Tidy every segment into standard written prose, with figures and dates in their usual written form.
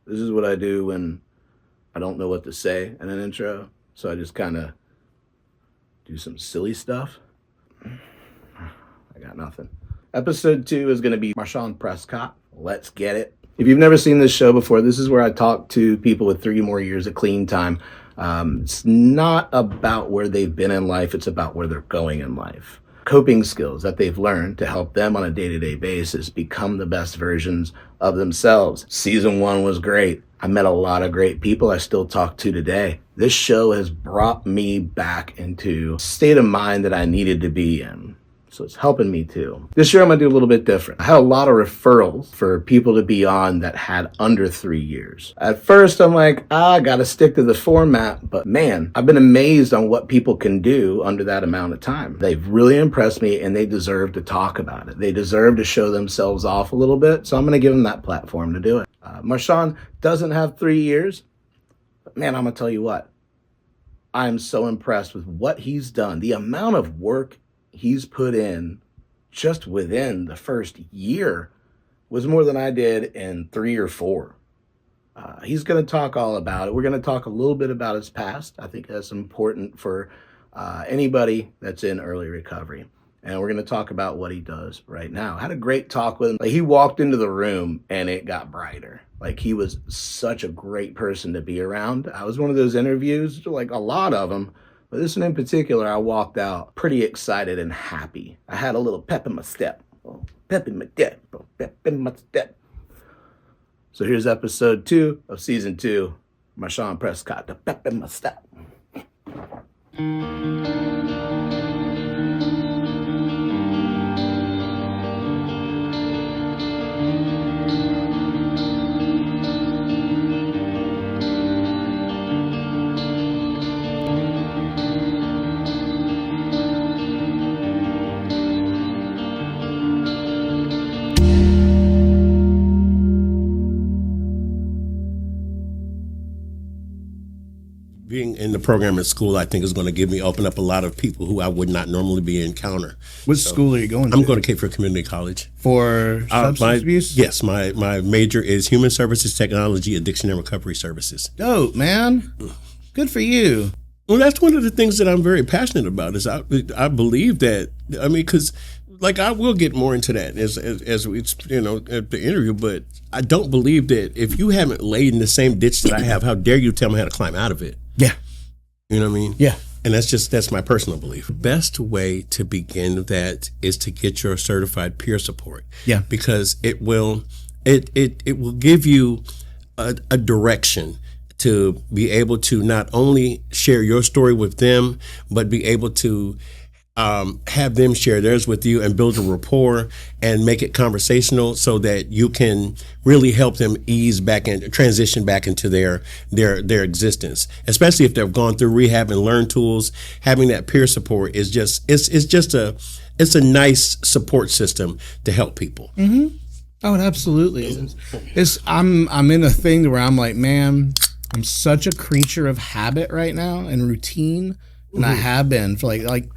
This is what I do when I don't know what to say in an intro. So I just kind of do some silly stuff. I got nothing. Episode 2 is going to be Mausjohn Prescott. Let's get it. If you've never seen this show before, this is where I talk to people with 3 more years of clean time. It's not about where they've been in life. It's about where they're going in life. Coping skills that they've learned to help them on a day-to-day basis become the best versions of themselves. Season 1 was great. I met a lot of great people I still talk to today. This show has brought me back into a state of mind that I needed to be in. So it's helping me too. This year I'm gonna do a little bit different. I had a lot of referrals for people to be on that had under 3 years. At first I'm like, I gotta stick to the format, but man, I've been amazed on what people can do under that amount of time. They've really impressed me and they deserve to talk about it. They deserve to show themselves off a little bit, so I'm gonna give them that platform to do it. Mausjohn doesn't have 3 years, but man, I'm gonna tell you what, I'm so impressed with what he's done. The amount of work he's put in just within the first year was more than I did in 3 or 4. He's going to talk all about it. We're going to talk a little bit about his past. I think that's important for anybody that's in early recovery. And we're going to talk about what he does right now. I had a great talk with him. Like, he walked into the room and it got brighter. Like, he was such a great person to be around. I was one of those interviews, like a lot of them, but this one in particular, I walked out pretty excited and happy. I had a little pep in my step. Oh, pep in my step. Oh, pep in my step. So here's episode 2 of season 2. Mausjohn Prescott, the pep in my step. Being in the program at school, I think is going to open up a lot of people who I would not normally be encounter. What school are you going to? I'm going to Cape Fear Community College. For substance abuse? Yes, my major is Human Services, Technology, Addiction, and Recovery Services. Dope, man. Good for you. Well, that's one of the things that I'm very passionate about. Is I believe that, I mean, because like I will get more into that as we at the interview, but I don't believe that if you haven't laid in the same ditch that I have, how dare you tell me how to climb out of it? Yeah. You know what I mean? Yeah. And that's my personal belief. Best way to begin that is to get your certified peer support. Yeah. Because it will give you a direction to be able to not only share your story with them, but be able to have them share theirs with you and build a rapport and make it conversational so that you can really help them ease back and transition back into their existence, especially if they've gone through rehab and learned tools. Having that peer support is it's a nice support system to help people. Mm-hmm. Oh, it absolutely is. I'm in a thing where I'm like, man, I'm such a creature of habit right now and routine, and I have been for like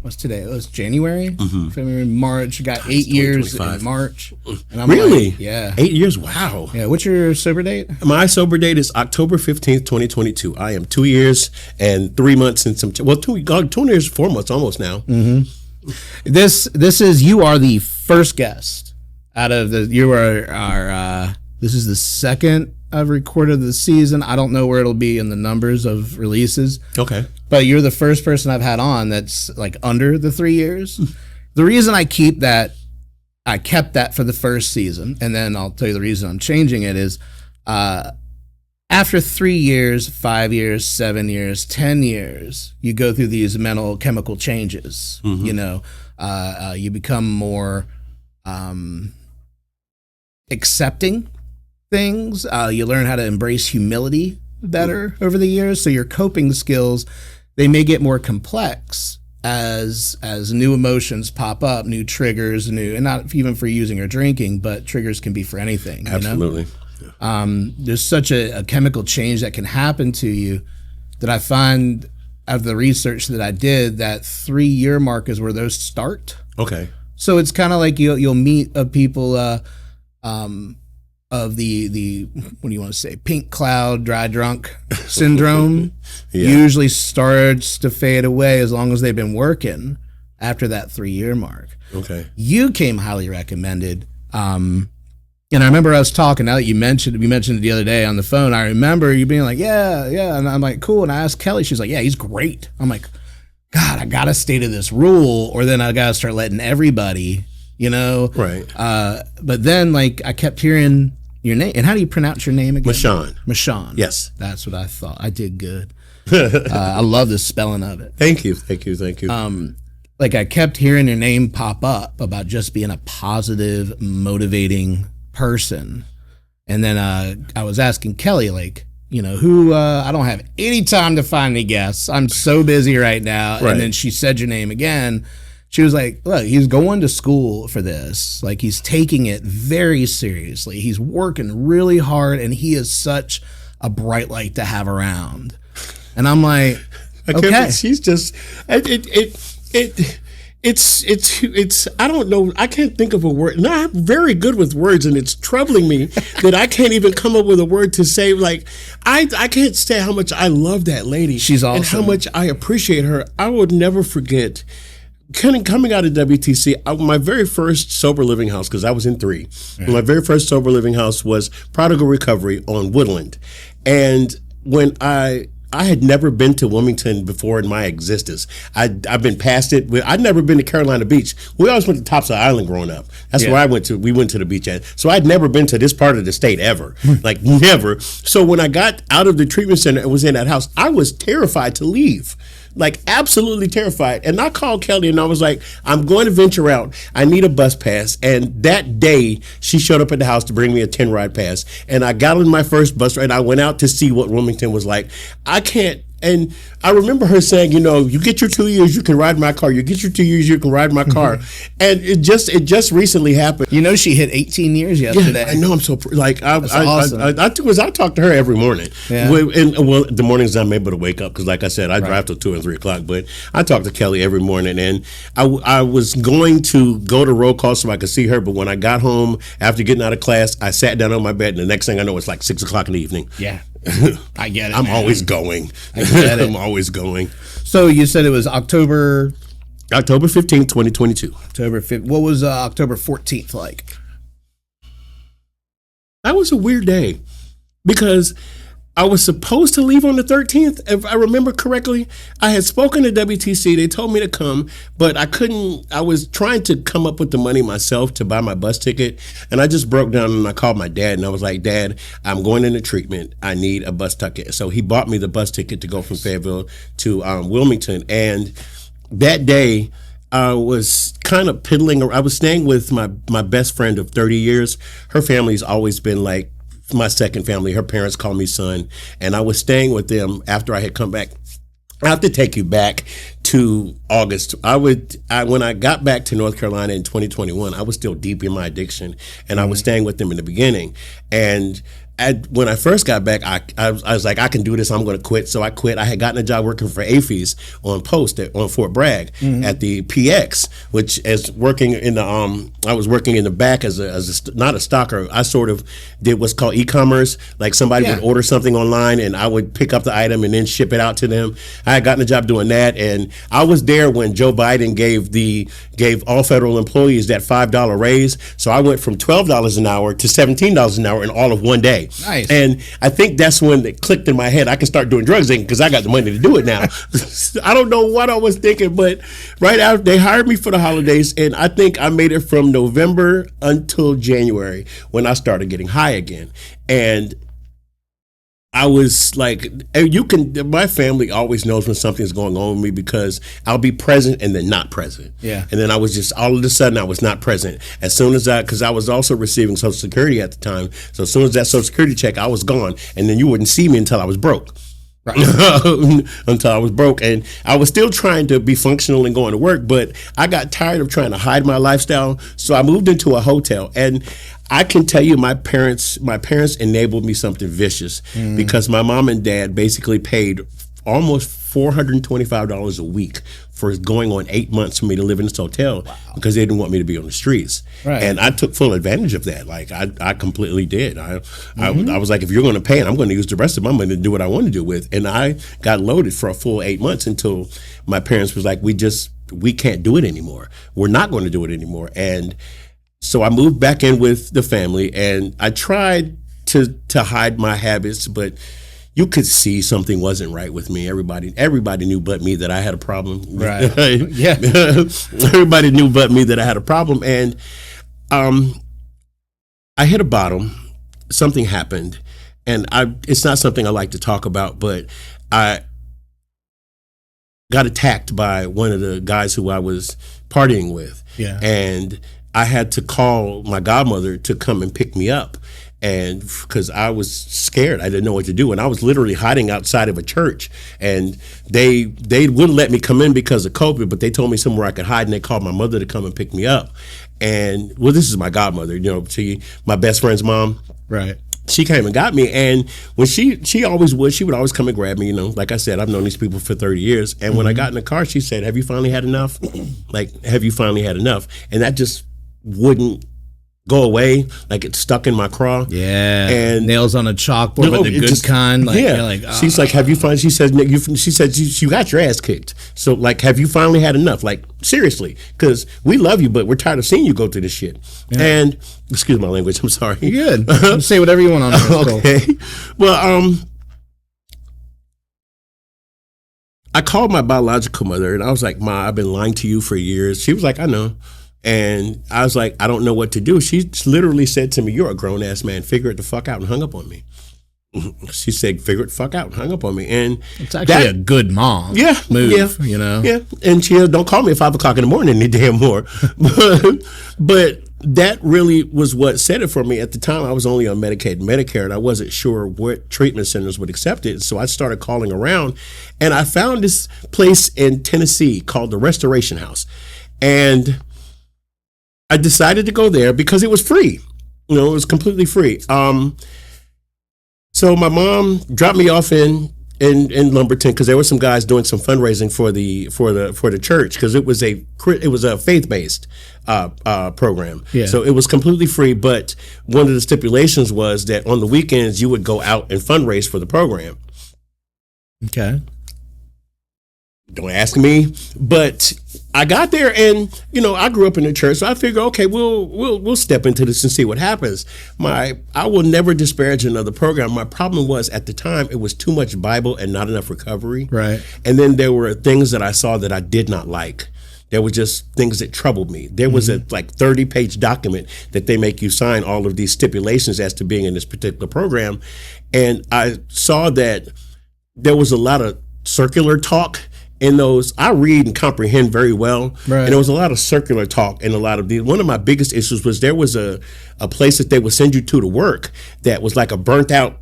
what's today? It was January, February, March. I got 8 years in March. And I'm really? Like, yeah. 8 years? Wow. Yeah. What's your sober date? My sober date is October 15th, 2022. I am 2 years and 3 months and some, 2 years, 4 months almost now. Mm-hmm. You are the first guest out of this is the second I've recorded the season. I don't know where it'll be in the numbers of releases. Okay. But you're the first person I've had on that's like under the 3 years. The reason I kept that for the first season, and then I'll tell you the reason I'm changing it is after 3 years, 5 years, 7 years, 10 years, you go through these mental chemical changes. Mm-hmm. You become more accepting things. You learn how to embrace humility better over the years. So your coping skills, they may get more complex as new emotions pop up, new triggers, and not even for using or drinking, but triggers can be for anything. Absolutely. There's such a chemical change that can happen to you that I find out of the research that I did, that 3 year mark is where those start. Okay. So it's kind of like you'll meet people, of the what do you want to say, pink cloud dry drunk syndrome Yeah. usually starts to fade away as long as they've been working after that 3-year mark. Okay. You came highly recommended. And I remember us talking, now that we mentioned it the other day on the phone, I remember you being like, yeah. And I'm like, cool. And I asked Kelly, she's like, yeah, he's great. I'm like, God, I got to stay to this rule or then I got to start letting everybody, you know? Right. But then like I kept hearing your name. And how do you pronounce your name again? Mausjohn. Mausjohn. Yes. That's what I thought. I did good. I love the spelling of it. Thank you. Like I kept hearing your name pop up about just being a positive, motivating person. And then I was asking Kelly, like, you know, who I don't have any time to find any guests. I'm so busy right now. Right. And then she said your name again. She was like, look, he's going to school for this. Like he's taking it very seriously. He's working really hard and he is such a bright light to have around. And I'm like, okay. She's just it's I don't know, I can't think of a word. No, I'm very good with words and it's troubling me that I can't even come up with a word to say. Like I can't say how much I love that lady. She's awesome. And how much I appreciate her. I would never forget coming out of WTC, my very first sober living house, because I was in 3. Right. My very first sober living house was Prodigal Recovery on Woodland. And when I had never been to Wilmington before in my existence. I've been past it. I'd never been to Carolina Beach. We always went to Tops of the Island growing up. That's where I went to. We went to the beach at. So I'd never been to this part of the state ever. Like never. So when I got out of the treatment center and was in that house, I was terrified to leave. Like absolutely terrified. And I called Kelly and I was like, I'm going to venture out. I need a bus pass. And that day she showed up at the house to bring me a 10 ride pass. And I got on my first bus ride. I went out to see what Wilmington was like. I can't. And I remember her saying, you know, you get your 2 years, you can ride my car. You get your 2 years, you can ride my car. And it just recently happened. You know, she hit 18 years yesterday. Yeah, I know. I'm so like awesome. I talk to her every morning. Yeah. And the mornings I'm able to wake up because, like I said, I drive till 2 and 3 o'clock. But I talk to Kelly every morning, and I was going to go to roll call so I could see her. But when I got home after getting out of class, I sat down on my bed, and the next thing I know, it's like 6 o'clock in the evening. Yeah. I get it. I'm always going. I get it. I'm always going. So you said it was October 15th, 2022. October 5th. What was October 14th like? That was a weird day because I was supposed to leave on the 13th, if I remember correctly. I had spoken to WTC. They told me to come, but I couldn't. I was trying to come up with the money myself to buy my bus ticket, and I just broke down and I called my dad, and I was like, Dad, I'm going into treatment. I need a bus ticket. So he bought me the bus ticket to go from Fayetteville to Wilmington, and that day, I was kind of piddling. I was staying with my best friend of 30 years. Her family's always been like my second family. Her parents call me son, and I was staying with them after I had come back. I have to take you back to August. When I got back to North Carolina in 2021, I was still deep in my addiction, and I was staying with them in the beginning. And when I first got back, I was like, I can do this. I'm going to quit. So I quit. I had gotten a job working for AFES on post on Fort Bragg at the PX, which is working in the I was working in the back as a not a stalker. I sort of did what's called e-commerce. Like somebody would order something online and I would pick up the item and then ship it out to them. I had gotten a job doing that, and I was there when Joe Biden gave all federal employees that $5 raise. So I went from $12 an hour to $17 an hour in all of one day. Nice. And I think that's when it clicked in my head. I can start doing drugs because I got the money to do it now. I don't know what I was thinking, but right after they hired me for the holidays, and I think I made it from November until January when I started getting high again. And I was like, my family always knows when something's going on with me because I'll be present and then not present. Yeah. And then I was just, all of a sudden I was not present. As soon as because I was also receiving Social Security at the time. So as soon as that Social Security check, I was gone. And then you wouldn't see me until I was broke. Right. Until I was broke. And I was still trying to be functional and going to work, but I got tired of trying to hide my lifestyle. So I moved into a hotel. And I can tell you my parents enabled me something vicious because my mom and dad basically paid almost $425 a week for going on 8 months for me to live in this hotel because they didn't want me to be on the streets. Right. And I took full advantage of that. Like I completely did. I was like, if you're going to pay it, I'm going to use the rest of my money to do what I want to do with. And I got loaded for a full 8 months until my parents was like, we can't do it anymore. We're not going to do it anymore. And so I moved back in with the family, and I tried to hide my habits, but you could see something wasn't right with me. Everybody knew but me that I had a problem. Right. Yeah. Everybody knew but me that I had a problem. And I hit a bottom. Something happened. And it's not something I like to talk about, but I got attacked by one of the guys who I was partying with. Yeah. And I had to call my godmother to come and pick me up. And because I was scared, I didn't know what to do. And I was literally hiding outside of a church. And they wouldn't let me come in because of COVID, but they told me somewhere I could hide. And they called my mother to come and pick me up. And, well, this is my godmother, my best friend's mom. Right. She came and got me, and when she would always come and grab me, like I said, I've known these people for 30 years, and when I got in the car, she said, have you finally had enough? Like, have you finally had enough? And that just wouldn't go away, like it stuck in my craw. Yeah, and nails on a chalkboard, but the good kind. Like, yeah, you're like, she's like, have you finally? She said, you got your ass kicked. So like, have you finally had enough? Like, seriously, because we love you, but we're tired of seeing you go through this shit. Yeah. And excuse my language, I'm sorry. You're good. Say whatever you want on it. Okay. Well, I called my biological mother and I was like, Ma, I've been lying to you for years. She was like, I know. And I was like, I don't know what to do. She literally said to me, you're a grown ass man. Figure it the fuck out, and hung up on me. She said, figure it the fuck out, and hung up on me. And it's actually a good mom move, Yeah. And she don't call me at 5 o'clock in the morning any damn more. But that really was what set it for me. At the time, I was only on Medicaid and Medicare, and I wasn't sure what treatment centers would accept it. So I started calling around, and I found this place in Tennessee called the Restoration House. And I decided to go there because it was free. It was completely free. So my mom dropped me off in Lumberton because there were some guys doing some fundraising for the church because it was a faith-based program. Yeah. So it was completely free, but one of the stipulations was that on the weekends you would go out and fundraise for the program. Okay. Don't ask me, but I got there, and I grew up in the church, so I figured, okay, we'll step into this and see what happens. I will never disparage another program. My problem was at the time it was too much Bible and not enough recovery. Right. And then there were things that I saw that I did not like. There were just things that troubled me. There was a 30-page document that they make you sign all of these stipulations as to being in this particular program, and I saw that there was a lot of circular talk in those. I read and comprehend very well, right. And there was a lot of circular talk and a lot of these. One of my biggest issues was there was a place that they would send you to work that was like a burnt out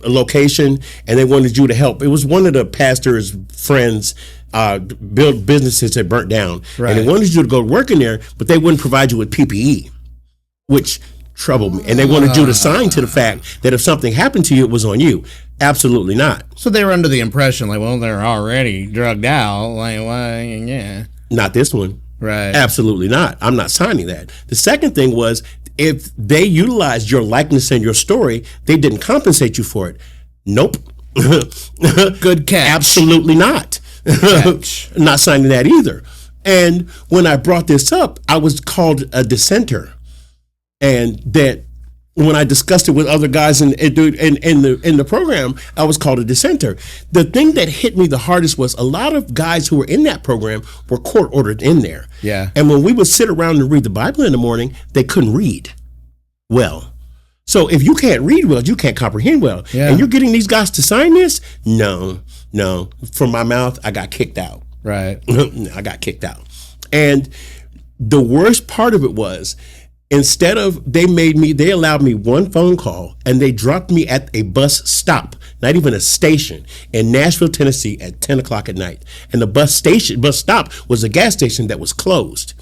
location, and they wanted you to help. It was one of the pastor's friends build businesses that burnt down, right. And they wanted you to go work in there, but they wouldn't provide you with PPE, which troubled me. And they wanted you to sign to the fact that if something happened to you, it was on you. Absolutely not. So they were under the impression, like, well, they're already drugged out. Like, why? Yeah. Not this one. Right. Absolutely not. I'm not signing that. The second thing was, if they utilized your likeness and your story, they didn't compensate you for it. Nope. Good catch. Absolutely not. Not signing that either. And when I brought this up, I was called a dissenter. And that when I discussed it with other guys in the program, I was called a dissenter. The thing that hit me the hardest was a lot of guys who were in that program were court ordered in there. Yeah. And when we would sit around and read the Bible in the morning, they couldn't read well. So if you can't read well, you can't comprehend well. Yeah. And you're getting these guys to sign this? No. From my mouth, I got kicked out. Right. I got kicked out. And the worst part of it was, instead of, they allowed me one phone call, and they dropped me at a bus stop, not even a station, in Nashville, Tennessee at 10 o'clock at night. And the bus stop was a gas station that was closed.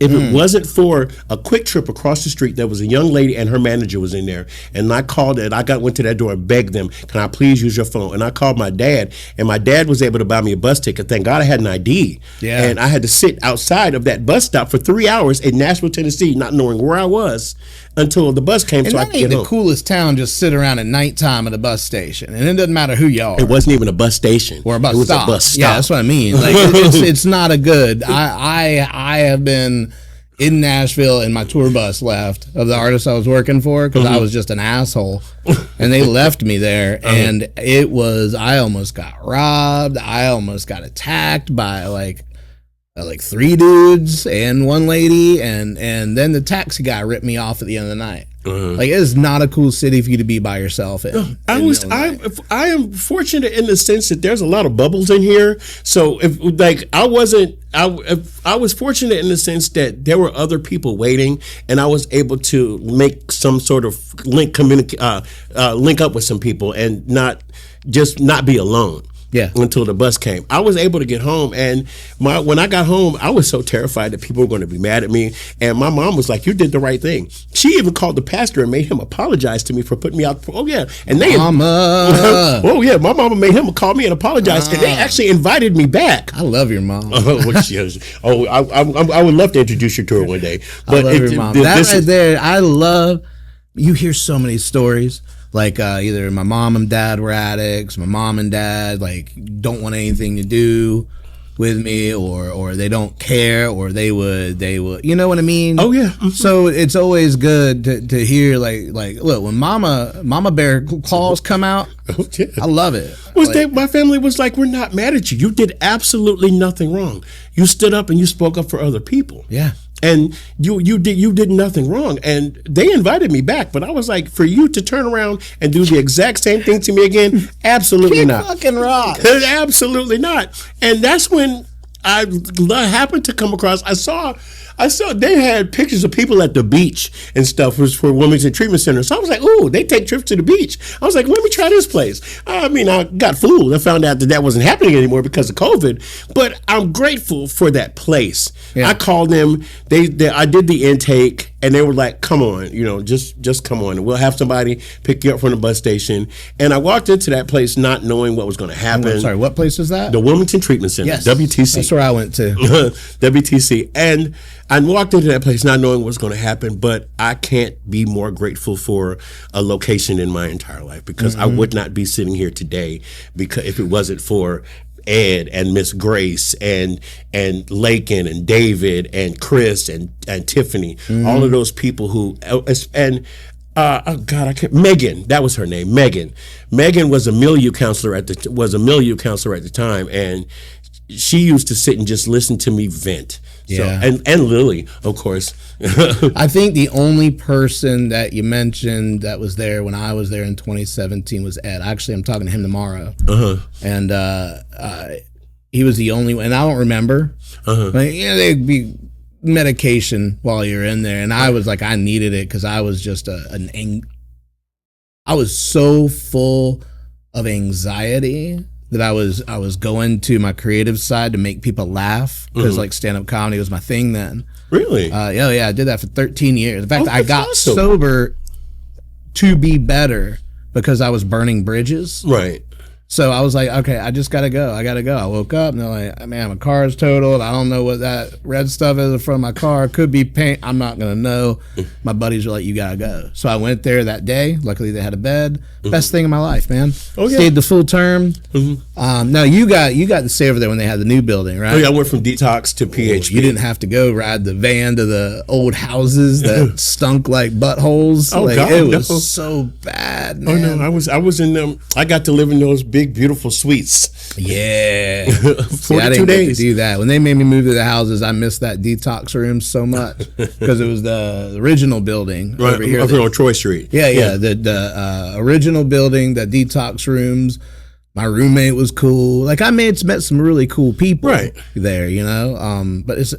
If it wasn't for a quick trip across the street, there was a young lady and her manager was in there. And I called it. Went to that door and begged them, can I please use your phone? And I called my dad, and my dad was able to buy me a bus ticket. Thank God I had an ID. Yeah. And I had to sit outside of that bus stop for 3 hours in Nashville, Tennessee, not knowing where I was until the bus came. And so I that could ain't get the home. coolest town. Just sit around at nighttime at a bus station, and it doesn't matter who you are. It wasn't even a bus station. Or a bus it was stop. a bus stop. Yeah, that's what I mean. Like it's not a good. I have been in Nashville, and my tour bus left of the artist I was working for because I was just an asshole, and they left me there, and it was. I almost got robbed. I almost got attacked by like 3 dudes and 1 lady, and then the taxi guy ripped me off at the end of the night. Like, it is not a cool city for you to be by yourself in. I am fortunate in the sense that there's a lot of bubbles in here. So I was fortunate in the sense that there were other people waiting, and I was able to make some sort of link up with some people and not be alone. Yeah. Until the bus came, I was able to get home, and when I got home, I was so terrified that people were going to be mad at me. And my mom was like, "You did the right thing." She even called the pastor and made him apologize to me for putting me out. Oh yeah, and they Mama. oh yeah, my mama made him call me and apologize, and they actually invited me back. I love your mom. I would love to introduce you to her one day. But I love your mom. That right there, I love. You hear so many stories. Like either my mom and dad were addicts, my mom and dad like don't want anything to do with me, or they don't care, or they would, you know what I mean? Oh yeah. So it's always good to hear like look, when Mama Bear claws come out, I love it. My family was like, "We're not mad at you. You did absolutely nothing wrong. You stood up and you spoke up for other people." Yeah. And you did nothing wrong, and they invited me back. But I was like, for you to turn around and do the exact same thing to me again, absolutely not. Fucking rock. Absolutely not. And that's when I happened to come across. I saw they had pictures of people at the beach and stuff for women's and treatment centers. So I was like, ooh, they take trips to the beach. I was like, let me try this place. I mean, I got fooled. I found out that wasn't happening anymore because of COVID. But I'm grateful for that place. Yeah. I called them. I did the intake, and they were like, come on, just come on. We'll have somebody pick you up from the bus station. And I walked into that place not knowing what was going to happen. I'm sorry, what place is that? The Wilmington Treatment Center, yes, WTC. That's where I went to. WTC. And I walked into that place not knowing what was going to happen, but I can't be more grateful for a location in my entire life, because I would not be sitting here today if it wasn't for Ed and Miss Grace and Lakin and David and Chris and Tiffany, all of those people who Megan, that was her name. Megan was a milieu counselor at the time, and she used to sit and just listen to me vent. Yeah. So, and Lily, of course. I think the only person that you mentioned that was there when I was there in 2017 was Ed. Actually, I'm talking to him tomorrow. And he was the only one. And I don't remember. But, there'd be medication while you're in there. And I was like, I needed it because I was just I was so full of anxiety that I was going to my creative side to make people laugh, because like stand-up comedy was my thing then. Really? Yeah, I did that for 13 years. In fact, I got sober to be better because I was burning bridges. Right. So I was like, okay, I just gotta go. I woke up and they're like, man, my car is totaled. I don't know what that red stuff is in front of my car. It could be paint. I'm not gonna know. My buddies were like, you gotta go. So I went there that day. Luckily they had a bed. Best thing in my life, man. Oh, yeah. Stayed the full term. No, you got to stay over there when they had the new building, right? Oh yeah, I went from detox to PhD. You didn't have to go ride the van to the old houses that stunk like buttholes. Oh, like, God, it was so bad, man. Oh no, I was in them. I got to live in those big, beautiful suites. Yeah. 42 I didn't days. get to do that. When they made me move to the houses, I missed that detox room so much because it was the original building over here. Over on Troy Street. Yeah. The original building, the detox rooms. My roommate was cool. Like, I met some really cool people there, but it's,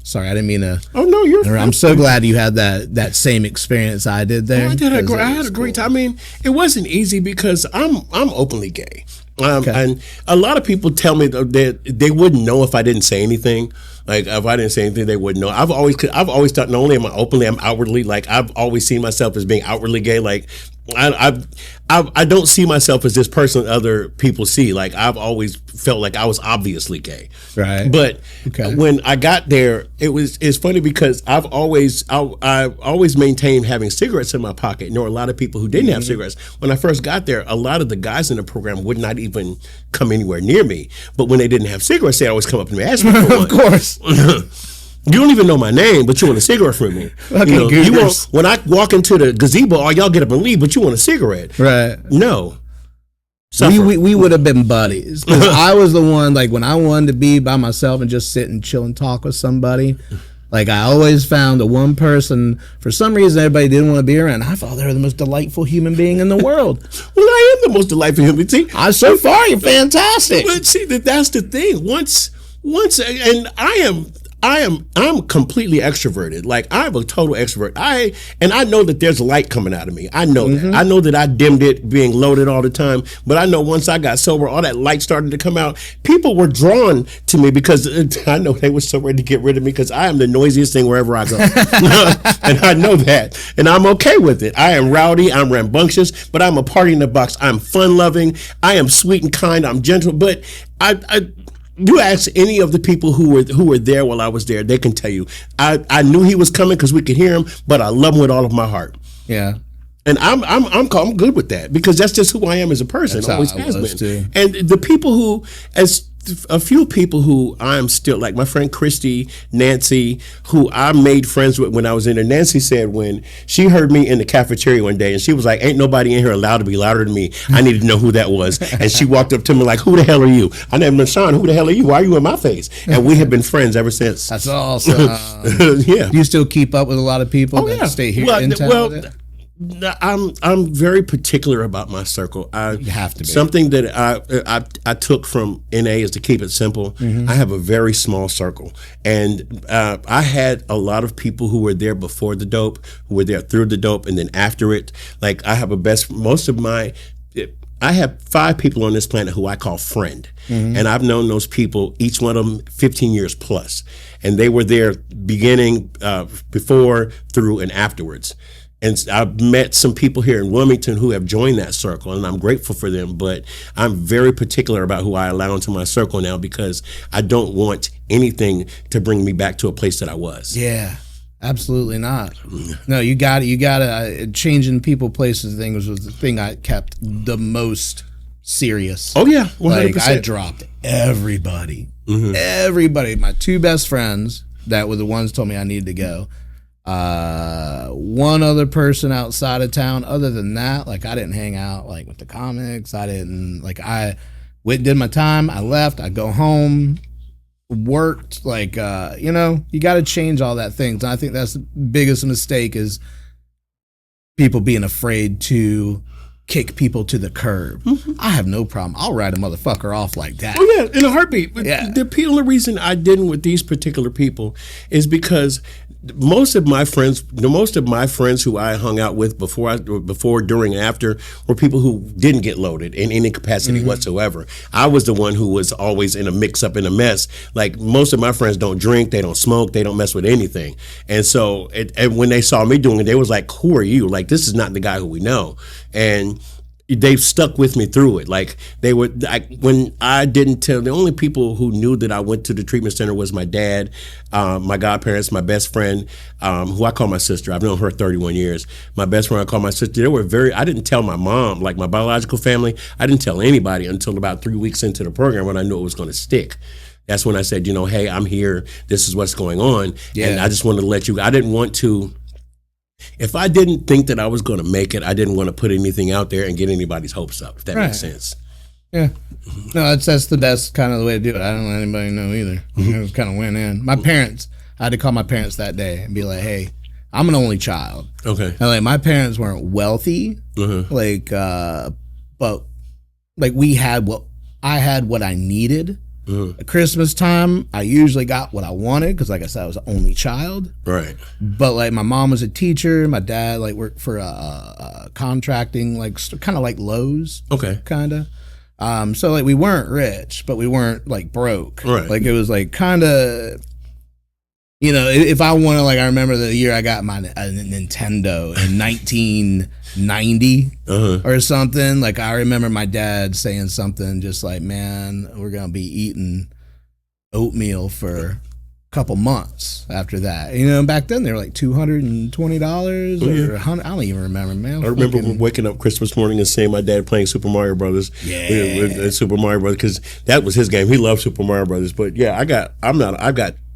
sorry, I didn't mean to. Oh no, you're fine. I'm so glad you had that same experience I did there. I had a great time. I mean, it wasn't easy because I'm openly gay. And a lot of people tell me that they wouldn't know if I didn't say anything. Like if I didn't say anything, they wouldn't know. I've always thought not only am I openly, I'm outwardly. Like I've always seen myself as being outwardly gay. Like I don't see myself as this person other people see. Like I've always felt like I was obviously gay. Right. But when I got there, it's funny because I've always maintained having cigarettes in my pocket. And there were a lot of people who didn't have cigarettes. When I first got there, a lot of the guys in the program would not even come anywhere near me. But when they didn't have cigarettes, they always come up to me and ask me for one. Of course. You don't even know my name, but you want a cigarette from me. You want, when I walk into the gazebo, all y'all get up and leave, but you want a cigarette. Right. No. We would have been buddies. 'Cause I was the one, like, when I wanted to be by myself and just sit and chill and talk with somebody, like, I always found the one person, for some reason, everybody didn't want to be around. I thought they were the most delightful human being in the world. Well, I am the most delightful human being. So far, you're fantastic. But see, that's the thing. Once, and I'm completely extroverted. Like I'm a total extrovert. I know that there's light coming out of me. I know that. I know that I dimmed it being loaded all the time. But I know once I got sober, all that light started to come out. People were drawn to me because I know they were so ready to get rid of me because I am the noisiest thing wherever I go. And I know that. And I'm okay with it. I am rowdy. I'm rambunctious, but I'm a party in the box. I'm fun loving. I am sweet and kind. I'm gentle. But you ask any of the people who were there while I was there, they can tell you. I knew he was coming because we could hear him, but I love him with all of my heart. Yeah. And I'm good with that because that's just who I am as a person. That's always how I has was been. too. And the people who, as a few people who I'm still, like my friend Christy, Nancy, who I made friends with when I was in there. Nancy said when she heard me in the cafeteria one day and she was like, ain't nobody in here allowed to be louder than me. I needed to know who that was. And she walked up to me like, who the hell are you? I named her Sean, who the hell are you? Why are you in my face? And we have been friends ever since. That's awesome. Yeah. Do you still keep up with a lot of people that stay here in town with it? I'm very particular about my circle. You have to be. Something that I took from NA is to keep it simple. I have a very small circle, and I had a lot of people who were there before the dope, who were there through the dope, and then after it. Like I have I have 5 people on this planet who I call friend, and I've known those people, each one of them 15 years plus, and they were there beginning, before, through, and afterwards. And I've met some people here in Wilmington who have joined that circle, and I'm grateful for them. But I'm very particular about who I allow into my circle now because I don't want anything to bring me back to a place that I was. Yeah, absolutely not. No, you got to. Changing people, places, things was the thing I kept the most serious. Oh yeah, 100%. Like I dropped everybody. Everybody. My 2 best friends that were the ones who told me I needed to go. One other person outside of town. Other than that, like I didn't hang out like with the comics. I didn't like. I went, did my time. I left. I go home, worked. Like you got to change all that things. And I think that's the biggest mistake is people being afraid to kick people to the curb. I have no problem. I'll write a motherfucker off like that. Oh yeah, in a heartbeat. But Yeah. the only reason I didn't with these particular people is because most of my friends who I hung out with before, during, and after were people who didn't get loaded in any capacity whatsoever. I was the one who was always in a mix-up, in a mess. Like most of my friends don't drink, they don't smoke, they don't mess with anything. And so and when they saw me doing it, they was like, who are you? Like, this is not the guy who we know. And they've stuck with me through it. Like they were, when I didn't tell, the only people who knew that I went to the treatment center was my dad, my godparents, my best friend, who I call my sister. I've known her 31 years. My best friend, I call my sister. They were I didn't tell my mom, like my biological family, I didn't tell anybody until about 3 weeks into the program when I knew it was going to stick. That's when I said, hey, I'm here. This is what's going on. Yeah. And I just wanted to let you, I didn't want to, if I didn't think that I was going to make it, I didn't want to put anything out there and get anybody's hopes up, if that makes sense. Yeah. No, that's the best kind of the way to do it. I don't let anybody know either. It was kind of went in. My parents, I had to call my parents that day and be like, hey, I'm an only child. Okay. And like my parents weren't wealthy, like, but like I had what I needed. At Christmas time, I usually got what I wanted because, like I said, I was the only child. Right. But like my mom was a teacher, my dad like worked for contracting, like kind of like Lowe's. Okay. Kind of. So like we weren't rich, but we weren't like broke. Right. Like it was like kind of, you know, if I want to, like, I remember the year I got my Nintendo in 1990 or something. Like I remember my dad saying something just like, "Man, we're gonna be eating oatmeal for a couple months after that." You know, back then they were like $220 or $100. I don't even remember, man. I remember waking up Christmas morning and seeing my dad playing Super Mario Brothers. Yeah. Super Mario Brothers, because that was his game. He loved Super Mario Brothers. But yeah, I've got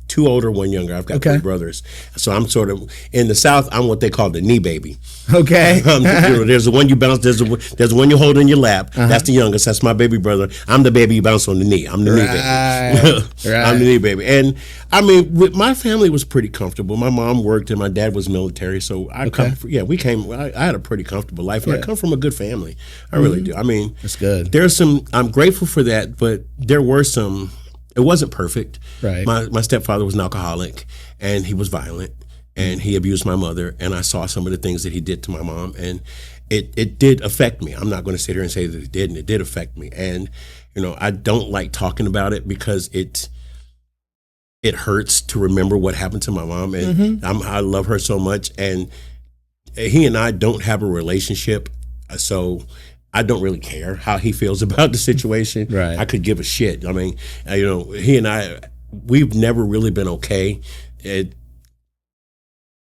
2 older, 1 younger. I've got 3 brothers. So I'm sort of, in the South, I'm what they call the knee baby. Okay. There's the one you bounce, there's the one you hold in your lap. That's the youngest. That's my baby brother. I'm the baby you bounce on the knee. I'm the knee baby. I'm the knee baby. And I mean, my family was pretty comfortable. My mom worked and my dad was military. So I had a pretty comfortable life. And I come from a good family. I really do. I mean, that's good. I'm grateful for that, but there were some, it wasn't perfect. Right. My stepfather was an alcoholic, and he was violent, and he abused my mother, and I saw some of the things that he did to my mom, and it did affect me. I'm not going to sit here and say that it didn't. It did affect me, and you know, I don't like talking about it because it hurts to remember what happened to my mom, and I love her so much, and he and I don't have a relationship, so I don't really care how he feels about the situation. Right. I could give a shit. I mean, you know, he and I, we've never really been okay.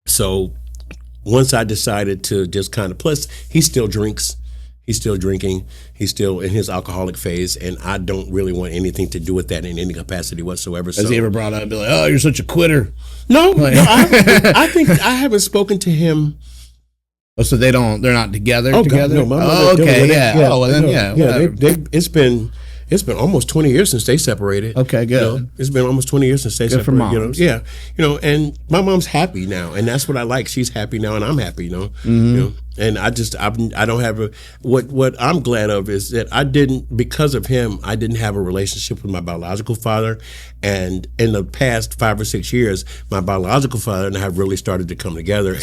So once I decided to just kind of, plus he still drinks, he's still drinking, he's still in his alcoholic phase, and I don't really want anything to do with that in any capacity whatsoever. Has he ever brought up and be like, "Oh, you're such a quitter"? No, I think I haven't spoken to him. Oh, so they're not together God, together? no, my mother, okay, yeah. Oh, well, then, it's been almost 20 years since they separated. Okay, good. You know, it's been almost 20 years since they Good separated. for moms. You know, and my mom's happy now, and that's what I like. She's happy now, and I'm happy. You know, and I don't have what I'm glad of is that because of him, I didn't have a relationship with my biological father, and in the past 5 or 6 years, my biological father and I have really started to come together.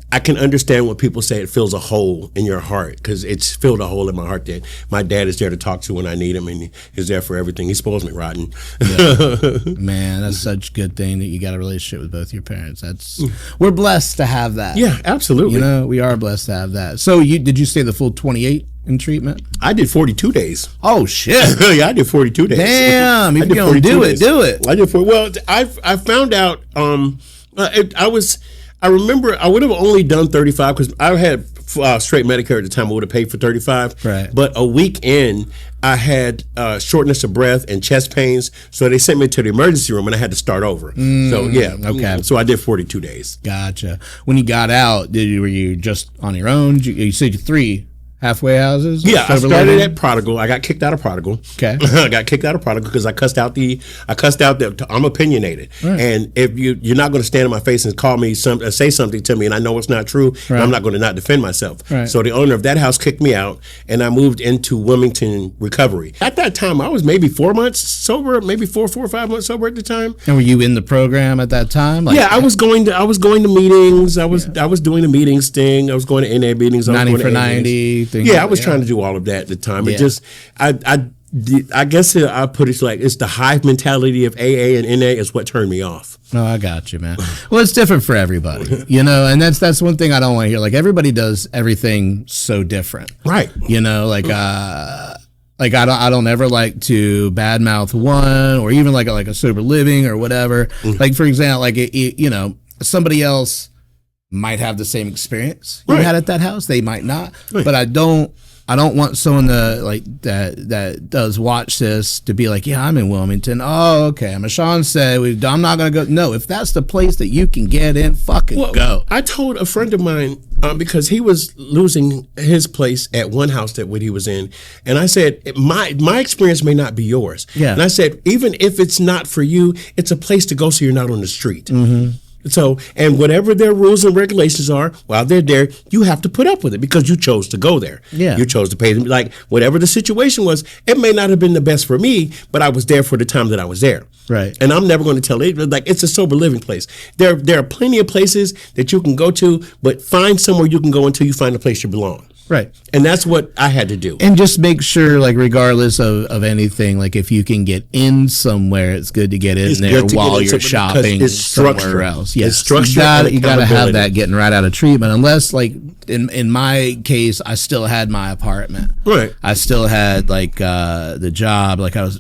I can understand when people say it fills a hole in your heart, because it's filled a hole in my heart that my dad is there to talk to when I need him, and he's there for everything. He spoils me rotten. Yeah. Man, that's such a good thing that you got a relationship with both your parents. We're blessed to have that. Yeah, absolutely. You know, we are blessed to have that. So did you stay the full 28 in treatment? I did 42 days. Oh shit! Yeah, I did 42 days. Damn, if you're gonna do it, do it. I did I found out. I remember I would have only done 35 because I had straight Medicare at the time. I would have paid for 35. Right. But a week in, I had shortness of breath and chest pains, so they sent me to the emergency room, and I had to start over. So yeah, okay. So I did 42 days. Gotcha. When you got out, were you just on your own? You said 3 halfway houses? Yeah, I started at Prodigal. I got kicked out of Prodigal. Okay. I got kicked out of Prodigal because I cussed out I'm opinionated. Right. And if you're not going to stand in my face and call me say something to me and I know it's not true, right, I'm not going to not defend myself. Right. So the owner of that house kicked me out, and I moved into Wilmington Recovery. At that time, I was maybe 4 months sober, maybe 4 or 5 months sober at the time. And were you in the program at that time? Yeah, I was going to meetings. I was doing the meetings thing. I was going to NA meetings. 90 for 90. Yeah, I was trying to do all of that at the time. Yeah. It just, I guess I put it like it's the hive mentality of AA and NA is what turned me off. No, I got you, man. Well, it's different for everybody, you know, and that's one thing I don't want to hear. Like everybody does everything so different, right? You know, like I don't ever like to badmouth one or even like a sober living or whatever. Like for example, like you know, somebody else might have the same experience you had at that house. They might not, but I don't want someone to like that does watch this to be like, yeah, I'm in Wilmington. Oh, okay. Mausjohn said I'm not gonna go. No, if that's the place that you can get in, fucking go. I told a friend of mine because he was losing his place at one house that what he was in, and I said my experience may not be yours. Yeah, and I said even if it's not for you, it's a place to go so you're not on the street. Mm-hmm. So, and whatever their rules and regulations are, while they're there, you have to put up with it because you chose to go there. Yeah. You chose to pay them. Like, whatever the situation was, it may not have been the best for me, but I was there for the time that I was there. Right. And I'm never going to tell it. Like, it's a sober living place. There are plenty of places that you can go to, but find somewhere you can go until you find a place you belong. Right. And that's what I had to do. And just make sure, like, regardless of anything, like, if you can get in somewhere, it's good to get in there while you're shopping somewhere else. Yes. It's structure. You got to have that getting right out of treatment. Unless, like, in my case, I still had my apartment. Right. I still had, like, the job. Like, I've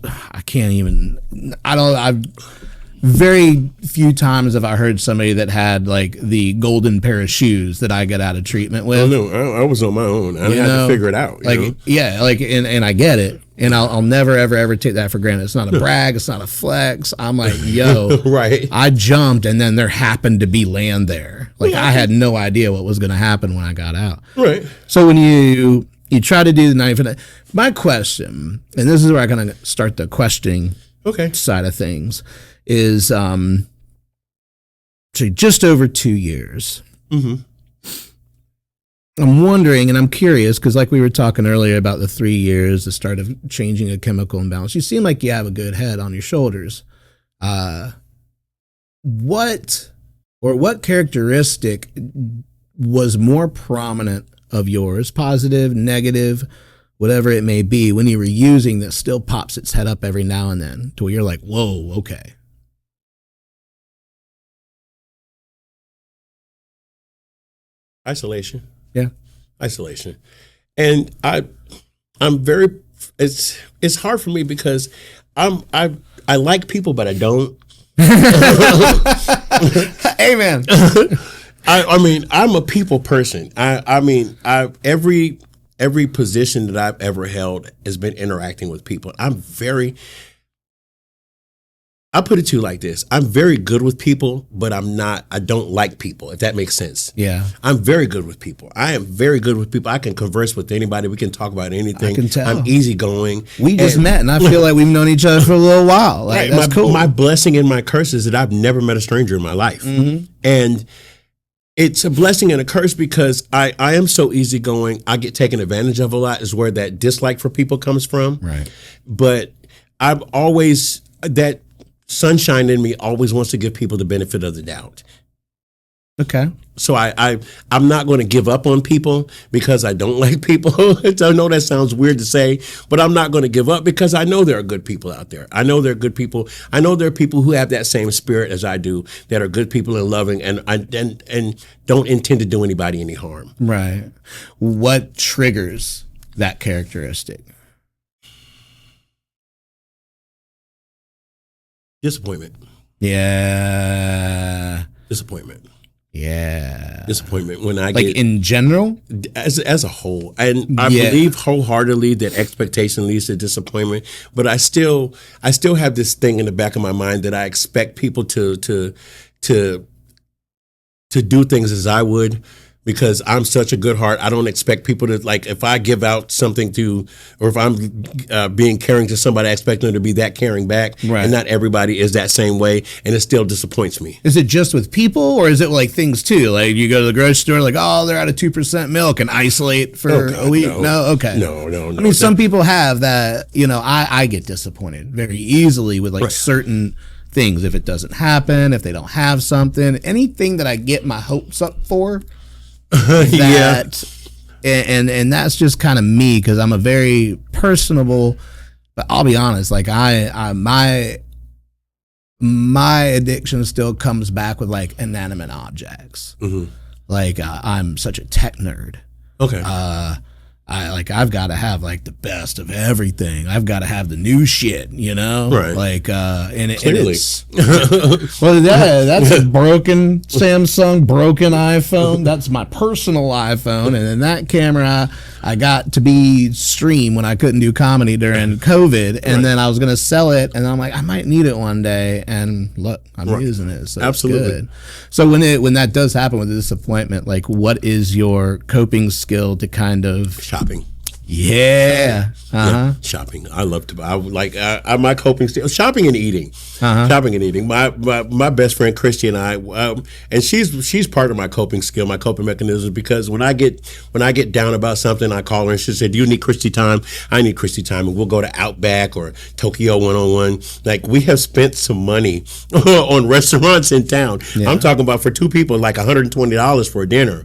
very few times have I heard somebody that had like the golden pair of shoes that I got out of treatment with. Oh no, I was on my own. I had to figure it out. And I get it, and I'll never ever take that for granted. It's not a brag, it's not a flex. I'm like, yo, right. I jumped, and then there happened to be land there. Like I had no idea what was going to happen when I got out. Right. So when you try to do the 90, my question, and this is where I kind of start the questioning side of things. Is so just over 2 years. Mm-hmm. I'm wondering, and I'm curious, because like we were talking earlier about the 3 years, the start of changing a chemical imbalance, you seem like you have a good head on your shoulders. What characteristic was more prominent of yours, positive, negative, whatever it may be, when you were using that still pops its head up every now and then to where you're like, whoa, okay. Isolation. Yeah. Isolation. And I'm very, it's hard for me because I like people, but I don't. Amen. I mean, I'm a people person. Every position that I've ever held has been interacting with people. I put it to you like this. I'm very good with people, but I don't like people, if that makes sense. Yeah. I'm very good with people. I am very good with people. I can converse with anybody. We can talk about anything. I can tell. I'm easygoing. We just met, and I feel like we've known each other for a little while. Like, right. That's cool. My blessing and my curse is that I've never met a stranger in my life. Mm-hmm. And it's a blessing and a curse because I am so easygoing. I get taken advantage of a lot is where that dislike for people comes from. Right. But I've always, that sunshine in me always wants to give people the benefit of the doubt. Okay. So I'm not going to give up on people because I don't like people. I know that sounds weird to say, but I'm not going to give up because I know there are good people out there. I know there are good people. I know there are people who have that same spirit as I do that are good people and loving and don't intend to do anybody any harm. Right. What triggers that characteristic? Disappointment. Yeah. Disappointment. Yeah. Disappointment when I like get in general, as a whole, and I believe wholeheartedly that expectation leads to disappointment. But I still have this thing in the back of my mind that I expect people to do things as I would. Because I'm such a good heart, I don't expect people to, like, if I give out something or if I'm being caring to somebody, I expect them to be that caring back. Right. And not everybody is that same way, and it still disappoints me. Is it just with people, or is it like things too? Like you go to the grocery store, like, oh, they're out of 2% milk, and isolate for a week? No, okay. No. I mean, some people have that, I get disappointed very easily with like certain things. If it doesn't happen, if they don't have something, anything that I get my hopes up for, and that's just kind of me because I'm a very personable, but I'll be honest, like my addiction still comes back with like inanimate objects. Mm-hmm. Like I'm such a tech nerd. Okay. I've got to have like the best of everything. I've got to have the new shit, Right. Like, Clearly. Well, that's a broken Samsung, broken iPhone. That's my personal iPhone. And then that camera, I got to be stream when I couldn't do comedy during COVID. And then I was going to sell it. And I'm like, I might need it one day. And look, I'm using it. So absolutely. It's good. So when that does happen with the disappointment, like what is your coping skill to kind of shopping? Yeah. Uh-huh. Yeah, shopping. I love to. I would like my coping skill. Shopping and eating. Uh-huh. Shopping and eating. My best friend Christy and I, and she's part of my coping skill, my coping mechanism. Because when I get down about something, I call her and she said, "Do you need Christy time? I need Christy time," and we'll go to Outback or Tokyo 101. Like we have spent some money on restaurants in town. Yeah. I'm talking about for two people, like $120 for a dinner.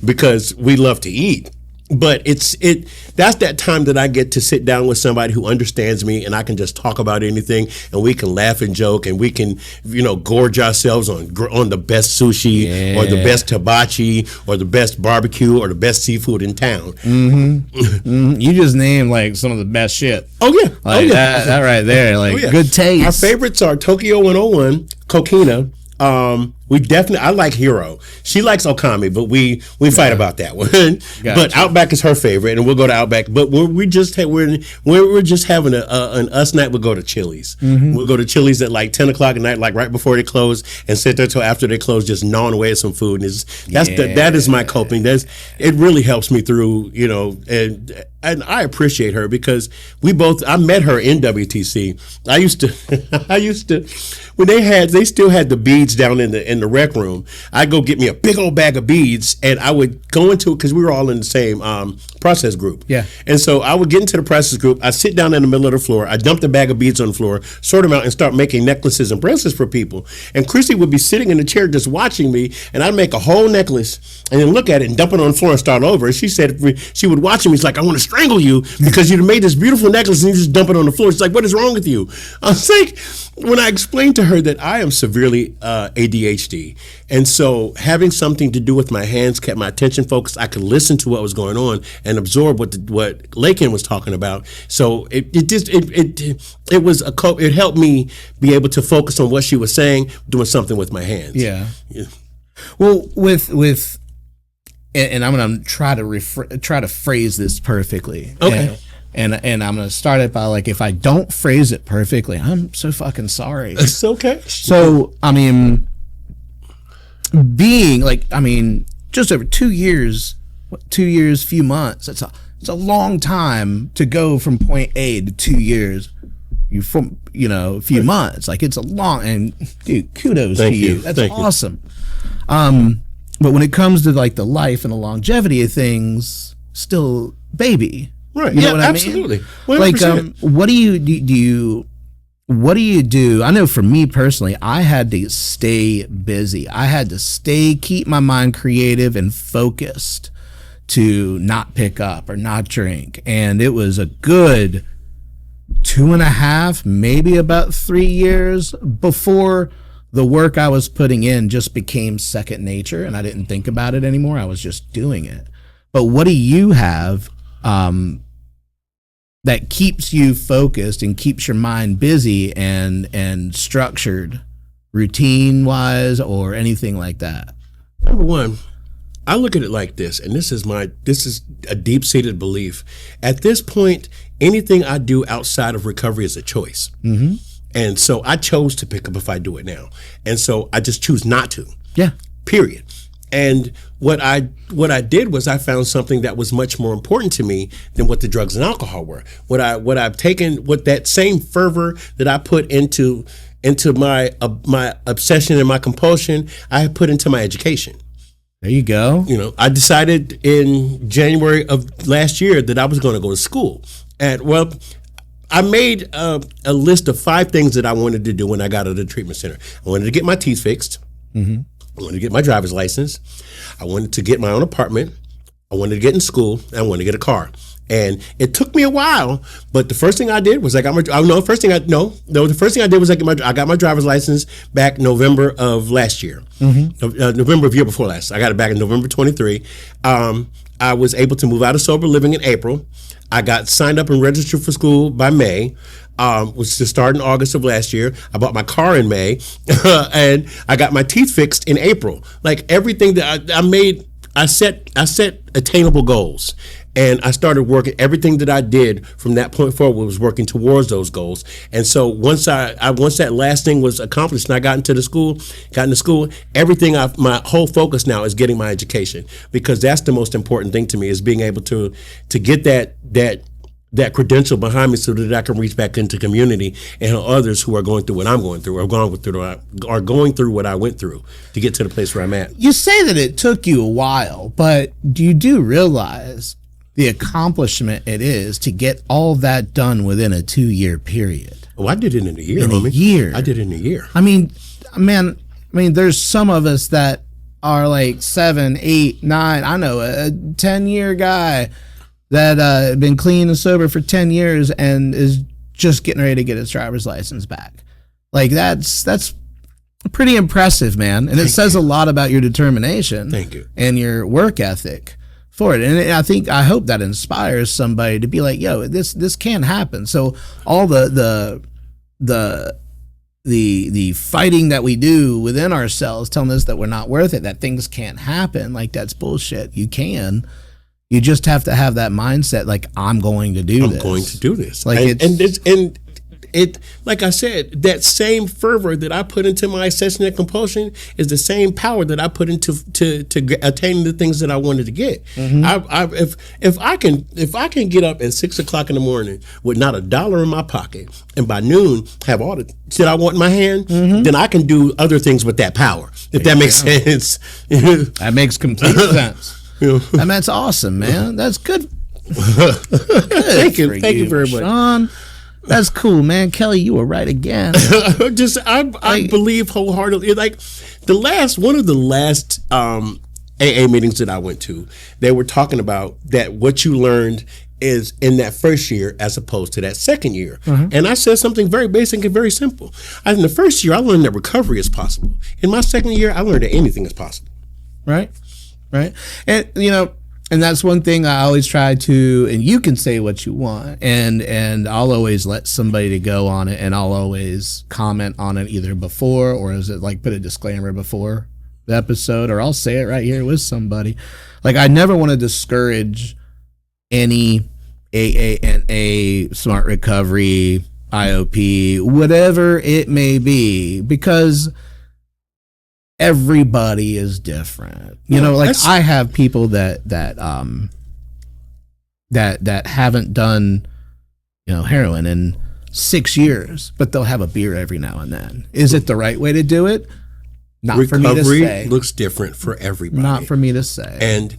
Because we love to eat. But that's that time that I get to sit down with somebody who understands me, and I can just talk about anything, and we can laugh and joke, and we can, gorge ourselves on the best sushi or the best hibachi or the best barbecue or the best seafood in town. You just named like some of the best shit. Oh yeah, Like that right there, like good taste. Our favorites are Tokyo 101, Kokina. I like Hero. She likes Okami, but we fight about that one. But Outback is her favorite, and we'll go to Outback. But we're just having an us night. We'll go to Chili's. We'll go to Chili's at like 10 o'clock at night, like right before they close, and sit there till after they close, just gnawing away at some food. And that is my coping. It really helps me through, and I appreciate her because I met her in WTC. I used to when they still had the beads down in the rec room. I'd go get me a big old bag of beads, and I would go into it because we were all in the same process group. Yeah. And so I would get into the process group. I'd sit down in the middle of the floor. I'd dump the bag of beads on the floor, sort them out, and start making necklaces and bracelets for people. And Chrissy would be sitting in the chair just watching me, and I'd make a whole necklace and then look at it and dump it on the floor and start over. And she said she would watch me. She's like, I want to strangle you because you made this beautiful necklace and you just dump it on the floor. She's like, what is wrong with you? I was like, when I explained to her that I am severely ADHD, and so having something to do with my hands kept my attention focused. I could listen to what was going on and absorb what Lakin was talking about. So it helped me be able to focus on what she was saying, doing something with my hands. Yeah. Well, with and I'm gonna try to phrase this perfectly. Okay. And I'm gonna start it by like, if I don't phrase it perfectly, I'm so fucking sorry. It's okay. So I mean, just over 2 years, few months. It's a long time to go from point A to 2 years. A few months. Like, it's a long, and dude, kudos to you. That's awesome. But when it comes to like the life and the longevity of things, still baby. Right. You know what absolutely. I mean? 100%. Like, what do you do? I know for me personally, I had to stay busy. I had to keep my mind creative and focused to not pick up or not drink. And it was a good 2.5, maybe about 3 years before the work I was putting in just became second nature, and I didn't think about it anymore. I was just doing it. But what do you have that keeps you focused and keeps your mind busy and structured, routine wise, or anything like that? Number one, I look at it like this, and this is a deep-seated belief. At this point, anything I do outside of recovery is a choice. Mm-hmm. And so I chose to pick up if I do it now. And so I just choose not to. Yeah. Period. And what I did was I found something that was much more important to me than what the drugs and alcohol were. What I've taken, what that same fervor that I put into my obsession and my compulsion, I have put into my education. There you go. I decided in January of last year that I was going to go to school. I made a list of 5 things that I wanted to do when I got out of the treatment center. I wanted to get my teeth fixed. Mm-hmm. I wanted to get my driver's license. I wanted to get my own apartment. I wanted to get in school. And I wanted to get a car. And it took me a while, but the first thing I did was I got my. The first thing I did was I got my driver's license back November of last year. Mm-hmm. November of year before last. I got it back in November 23. I was able to move out of sober living in April. I got signed up and registered for school by May, was to start in August of last year. I bought my car in May, and I got my teeth fixed in April. Like, everything that I made, I set attainable goals. And I started working. Everything that I did from that point forward was working towards those goals. And so once that last thing was accomplished and I got into school, everything my whole focus now is getting my education, because that's the most important thing to me, is being able to get that credential behind me so that I can reach back into community and help others who are going through what I'm going through, or going through what I went through to get to the place where I'm at. You say that it took you a while, but you do realize the accomplishment it is to get all that done within a 2-year period. Oh, I did it in a year, in homie. A year. I did it in a year. I mean, man, there's some of us that are like 7, 8, 9. I know a 10-year guy that been clean and sober for 10 years and is just getting ready to get his driver's license back. Like that's pretty impressive, man. And it says a lot about your determination. Thank you. And your work ethic for it. And I hope that inspires somebody to be like, yo, this can happen. So all the fighting that we do within ourselves telling us that we're not worth it, that things can't happen, like that's bullshit. You can. You just have to have that mindset, like I'm going to do this. I'm going to do this. Like it, like I said, that same fervor that I put into my obsession and compulsion is the same power that I put into to attaining the things that I wanted to get. If I can get up at 6 o'clock in the morning with not $1 in my pocket, and by noon have all the shit I want in my hand, then I can do other things with that power. If that makes sense. That makes complete sense. I mean, that's awesome, man. That's good. Thank you very much, Sean. That's cool, man. Kelly, you were right again. I believe wholeheartedly. Like one of the last AA meetings that I went to, they were talking about that what you learned is in that first year as opposed to that second year. And I said something very basic and very simple. In the first year, I learned that recovery is possible. In my second year, I learned that anything is possible. Right. And and that's one thing I always try to, and you can say what you want, and I'll always let somebody to go on it, and I'll always comment on it either before, or is it like put a disclaimer before the episode, or I'll say it right here with somebody. Like I never want to discourage any AA, smart recovery, IOP, whatever it may be, because everybody is different. Like I have people that haven't done, heroin in 6 years, but they'll have a beer every now and then. Is it the right way to do it? Not recovery for me to say. Looks different for everybody. Not for me to say. And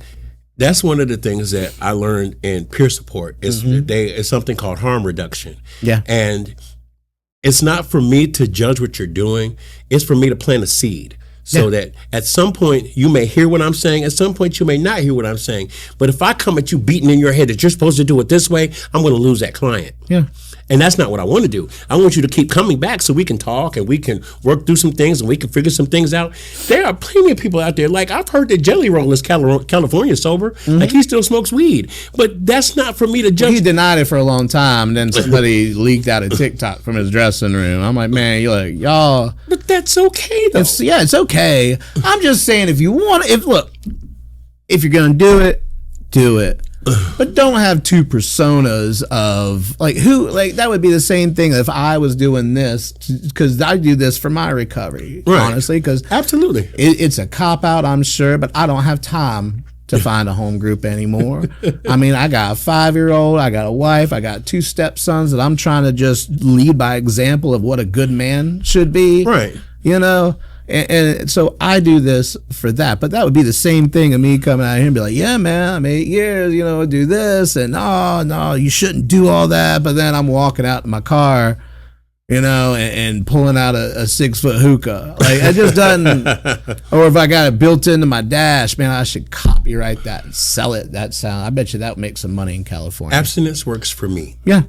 that's one of the things that I learned in peer support is it's something called harm reduction. Yeah. And it's not for me to judge what you're doing. It's for me to plant a seed. So that at some point you may hear what I'm saying, at some point you may not hear what I'm saying. But if I come at you beating in your head that you're supposed to do it this way, I'm going to lose that client. Yeah. And that's not what I want to do. I want you to keep coming back so we can talk and we can work through some things and we can figure some things out. There are plenty of people out there. Like I've heard that Jelly Roll is California sober. Like he still smokes weed. But that's not for me to judge. He denied it for a long time, and then somebody leaked out a TikTok from his dressing room. I'm like, man, you're like, y'all. But that's okay though. It's okay. I'm just saying, if you want, if you're gonna do it, do it. But don't have two personas of like that would be the same thing if I was doing this, because I do this for my recovery, honestly, because absolutely it's a cop out, I'm sure, but I don't have time to find a home group anymore. I mean, I got a 5-year-old, I got a wife, I got 2 stepsons that I'm trying to just lead by example of what a good man should be, right? And so I do this for that. But that would be the same thing of me coming out here and be like, yeah, man, I'm 8 years, do this. And no, you shouldn't do all that. But then I'm walking out in my car, and pulling out a 6-foot hookah. Like, it just doesn't. Or if I got it built into my dash, man, I should copyright that and sell it. That sound. I bet you that would make some money in California. Abstinence works for me. Yeah.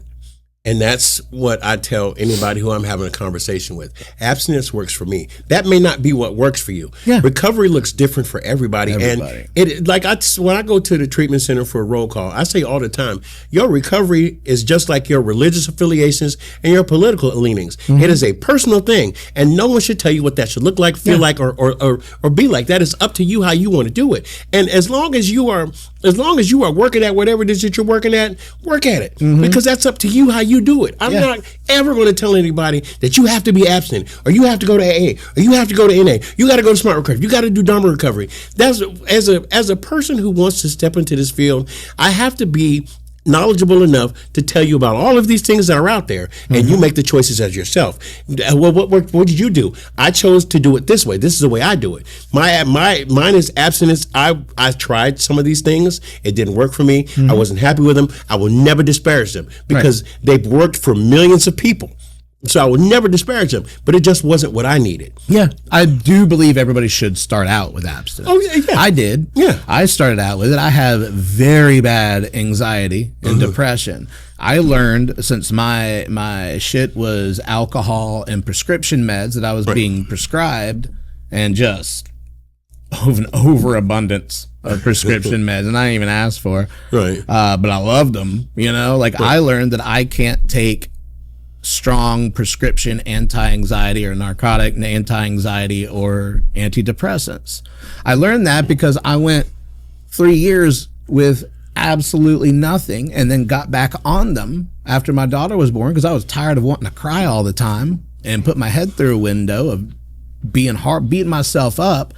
And that's what I tell anybody who I'm having a conversation with. Abstinence works for me. That may not be what works for you. Yeah. Recovery looks different for everybody. And when I go to the treatment center for a roll call, I say all the time, your recovery is just like your religious affiliations and your political leanings. It is a personal thing, and no one should tell you what that should look like, feel like, or be like. That is up to you how you want to do it. And as long as you are working at whatever it is that you're working at, work at it, because that's up to you how you do it. I'm not ever going to tell anybody that you have to be abstinent, or you have to go to AA, or you have to go to NA. You got to go to Smart Recovery. You got to do Dharma Recovery. That's as a person who wants to step into this field, I have to be knowledgeable enough to tell you about all of these things that are out there, and you make the choices as yourself. Well, what did you do? I chose to do it this way. This is the way I do it. Mine is abstinence. I tried some of these things. It didn't work for me. I wasn't happy with them. I will never disparage them because they've worked for millions of people. So I would never disparage them, but it just wasn't what I needed. Yeah, I do believe everybody should start out with abstinence. Oh, yeah. I did. Yeah. I started out with it. I have very bad anxiety and depression. I learned, since my shit was alcohol and prescription meds that I was being prescribed, and just an overabundance of prescription meds, and I didn't even ask for. Right. But I loved them. Like I learned that I can't take strong prescription anti-anxiety or narcotic anti-anxiety or antidepressants. I learned that because I went 3 years with absolutely nothing and then got back on them after my daughter was born, because I was tired of wanting to cry all the time and put my head through a window of beating myself up.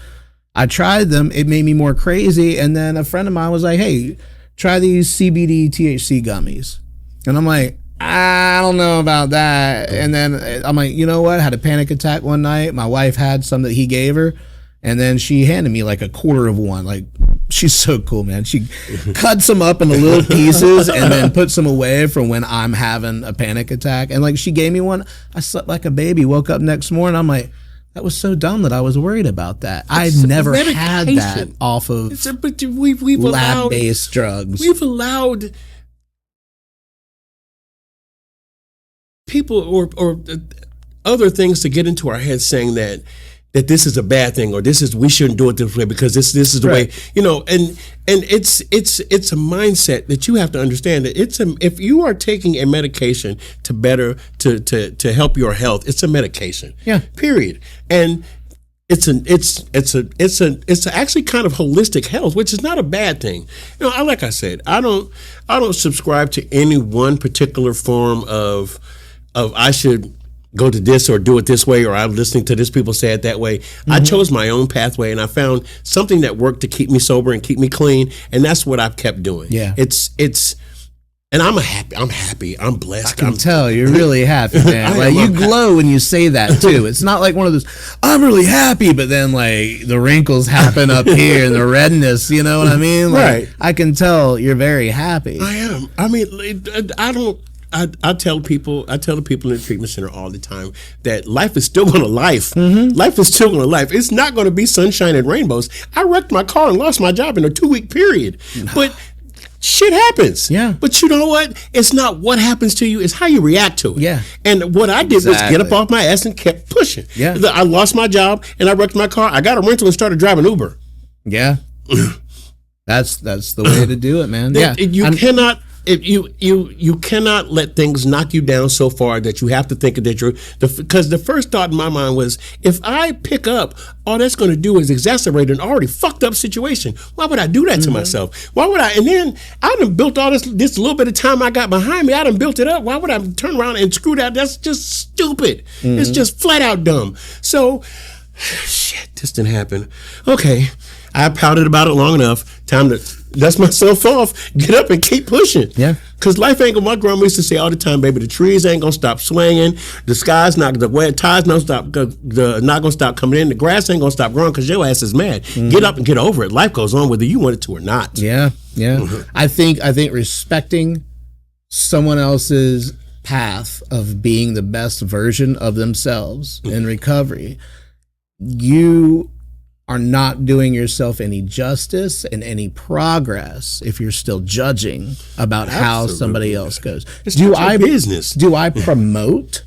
I tried them. It made me more crazy. And then a friend of mine was like, hey, try these CBD THC gummies. And I'm like, I don't know about that. And then I'm like, you know what? I had a panic attack one night. My wife had some that he gave her, and then she handed me like a quarter of one. Like, she's so cool, man. She cuts them up into little pieces and then puts them away from when I'm having a panic attack. And like, she gave me one. I slept like a baby, woke up next morning. I'm like, that was so dumb that I was worried about that. I'd never had that off of lab-based drugs. We've allowed people or other things to get into our heads saying that this is a bad thing, or we shouldn't do it this way because this is the way, and it's a mindset that you have to understand that if you are taking a medication to help your health, it's a medication. Yeah. Period. And it's actually kind of holistic health, which is not a bad thing. Like I said, I don't subscribe to any one particular form of I should go to this or do it this way, or I'm listening to this people say it that way. Mm-hmm. I chose my own pathway, and I found something that worked to keep me sober and keep me clean, and that's what I've kept doing. Yeah. And I'm happy. I'm blessed. I can tell you're really happy, man. Like, you glow when you say that too. It's not like one of those, I'm really happy, but then like the wrinkles happen up here and the redness, you know what I mean? Like, right. I can tell you're very happy. I am. I mean, I tell the people in the treatment center all the time that life is still going to life. Mm-hmm. Life is still going to life. It's not going to be sunshine and rainbows. I wrecked my car and lost my job in a 2-week period. But shit happens. Yeah. But you know what? It's not what happens to you. It's how you react to it. Yeah. And what I did was get up off my ass and kept pushing. Yeah. I lost my job and I wrecked my car. I got a rental and started driving Uber. Yeah. That's the way to do it, man. Yeah. You cannot let things knock you down so far that you have to think that because the first thought in my mind was, if I pick up, all that's going to do is exacerbate an already fucked up situation. Why would I do that to myself? Why would I? And then I done built all this little bit of time I got behind me. I done built it up. Why would I turn around and screw that? That's just stupid. It's just flat out dumb. So, shit, this didn't happen. Okay, I pouted about it long enough. Time to dust myself off, get up and keep pushing. Yeah. Because life ain't gonna, my grandma used to say all the time, baby, the trees ain't gonna stop swinging, the sky's not, the wet tides not gonna stop coming in, the grass ain't gonna stop growing because your ass is mad. Get up and get over it. Life goes on whether you want it to or not. Yeah, yeah. Mm-hmm. I think respecting someone else's path of being the best version of themselves in recovery, you are not doing yourself any justice and any progress if you're still judging about how somebody else goes. It's not your business. Do I promote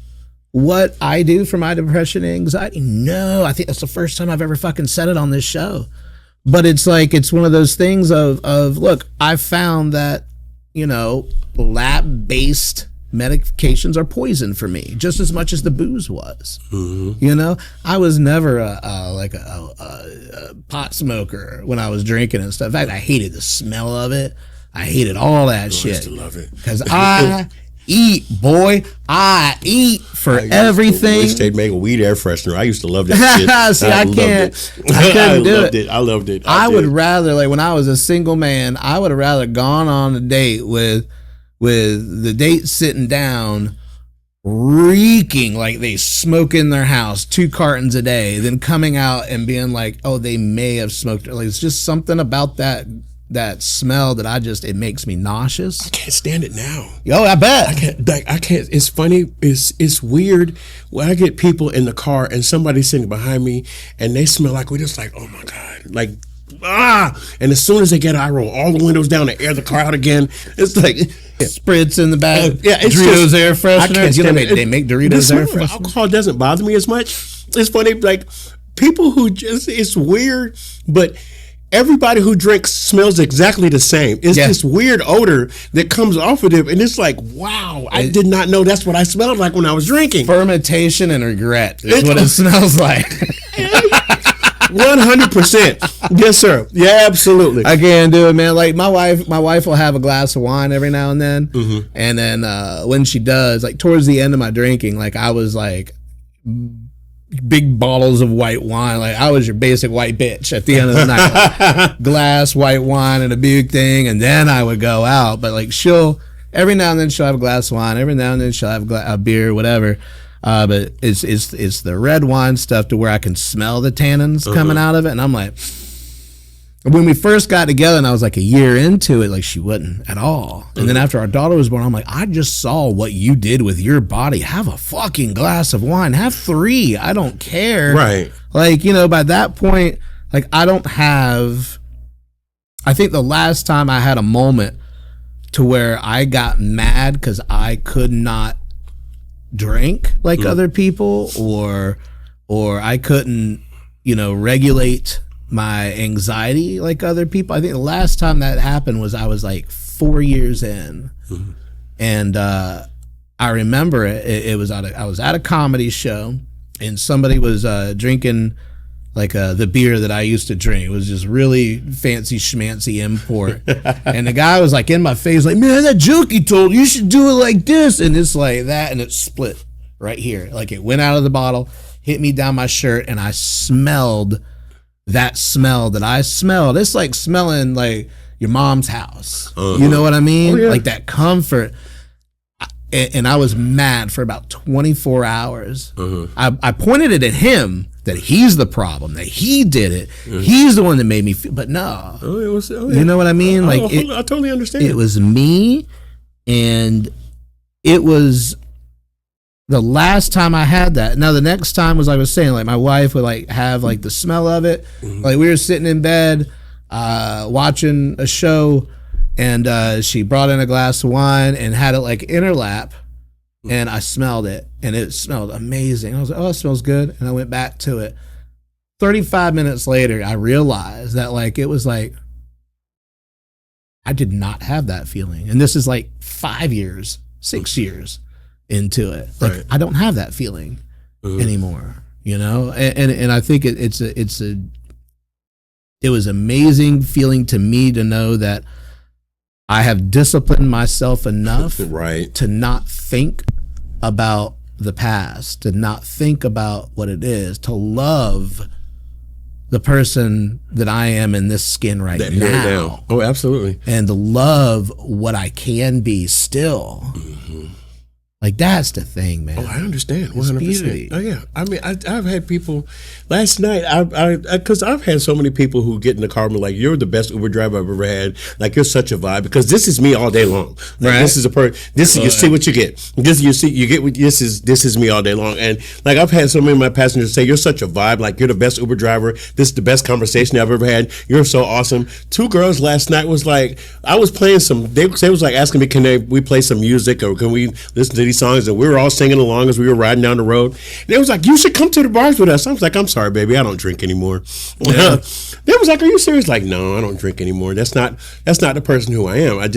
what I do for my depression and anxiety? No, I think that's the first time I've ever fucking said it on this show. But it's like, it's one of those things of look, I found that, lab-based medications are poison for me just as much as the booze was. Mm-hmm. I was never a pot smoker when I was drinking and stuff. In fact, I hated the smell of it. I hated all that shit. I used to love it because I eat, boy. I eat for everything. I wish they'd make a weed air freshener. I used to love that shit. See, I can't. I couldn't do it. I loved it. I would rather, like, when I was a single man, I would have rather gone on a date with the date sitting down reeking like they smoke in their house 2 cartons a day, then coming out and being like, oh, they may have smoked. Like, it's just something about that that smell that it makes me nauseous. I can't stand it now. Yo, I bet. I can't. It's funny. It's weird when I get people in the car and somebody's sitting behind me and they smell like we're just like, oh my God, like and as soon as they get out, I roll all the windows down and air the car out again. It's like spritz in the back. It's Doritos just, air freshener. You know they make Doritos air freshener. Alcohol doesn't bother me as much. It's funny, like people who just, it's weird, but everybody who drinks smells exactly the same. It's this weird odor that comes off of them, and it's like, wow, I did not know that's what I smelled like when I was drinking. Fermentation and regret is what it smells like. 100%. Yes, sir. Yeah, absolutely. I can't do it, man. Like my wife will have a glass of wine every now and then, and then when she does, like towards the end of my drinking, like I was like big bottles of white wine. Like I was your basic white bitch at the end of the night. Like, glass white wine and a big thing, and then I would go out. But like every now and then she'll have a glass of wine. Every now and then she'll have a beer, whatever. But it's the red wine stuff to where I can smell the tannins coming out of it, and I'm like, when we first got together, and I was like a year into it, like she wouldn't at all. And then after our daughter was born, I'm like, I just saw what you did with your body. Have a fucking glass of wine. Have 3. I don't care. Right. Like, by that point, like I think the last time I had a moment to where I got mad because I could not drink like other people, or I couldn't, regulate my anxiety like other people. I think the last time that happened was I was like 4 years in, and I remember it was I was at a comedy show, and somebody was drinking like the beer that I used to drink. It was just really fancy schmancy import. And the guy was like in my face, like, man, that junkie told you should do it like this. And it's like that, and it split right here. Like it went out of the bottle, hit me down my shirt, and I smelled that smell that I smelled. It's like smelling like your mom's house. You know what I mean? Like that comfort. And I was mad for about 24 hours. I pointed it at him, that he's the problem, that he did it. He's the one that made me feel, but no. You know what I mean? I totally understand. It was me, and it was the last time I had that. Now the next time was, I was saying, like my wife would like have like the smell of it. Like we were sitting in bed watching a show, and she brought in a glass of wine and had it like in her lap. And I smelled it, and it smelled amazing. I was like, oh, it smells good. And I went back to it. 35 minutes later, I realized that like it was like, I did not have that feeling. And this is like 5 years, 6 years into it. Like I don't have that feeling anymore, And I think it was amazing feeling to me to know that I have disciplined myself enough to not think about the past, to not think about what it is, to love the person that I am in this skin right now. Oh, absolutely. And to love what I can be still. Like that's the thing, man. Oh, I understand. 100%. Oh yeah. I mean, I've had people last night. Because I've had so many people who get in the car and be like, "You're the best Uber driver I've ever had. Like you're such a vibe." Because this is me all day long. Like, this is This is you see what you get. This you get what this is me all day long. And like I've had so many of my passengers say, "You're such a vibe. Like you're the best Uber driver. This is the best conversation I've ever had. You're so awesome." 2 girls last night was like, I was playing some. They was like asking me, "Can we play some music, or can we listen to these songs?" And we were all singing along as we were riding down the road. And they was like, "You should come to the bars with us." I was like, "I'm sorry, baby, I don't drink anymore." Yeah. They was like, "Are you serious?" Like, "No, I don't drink anymore. That's not the person who I am. I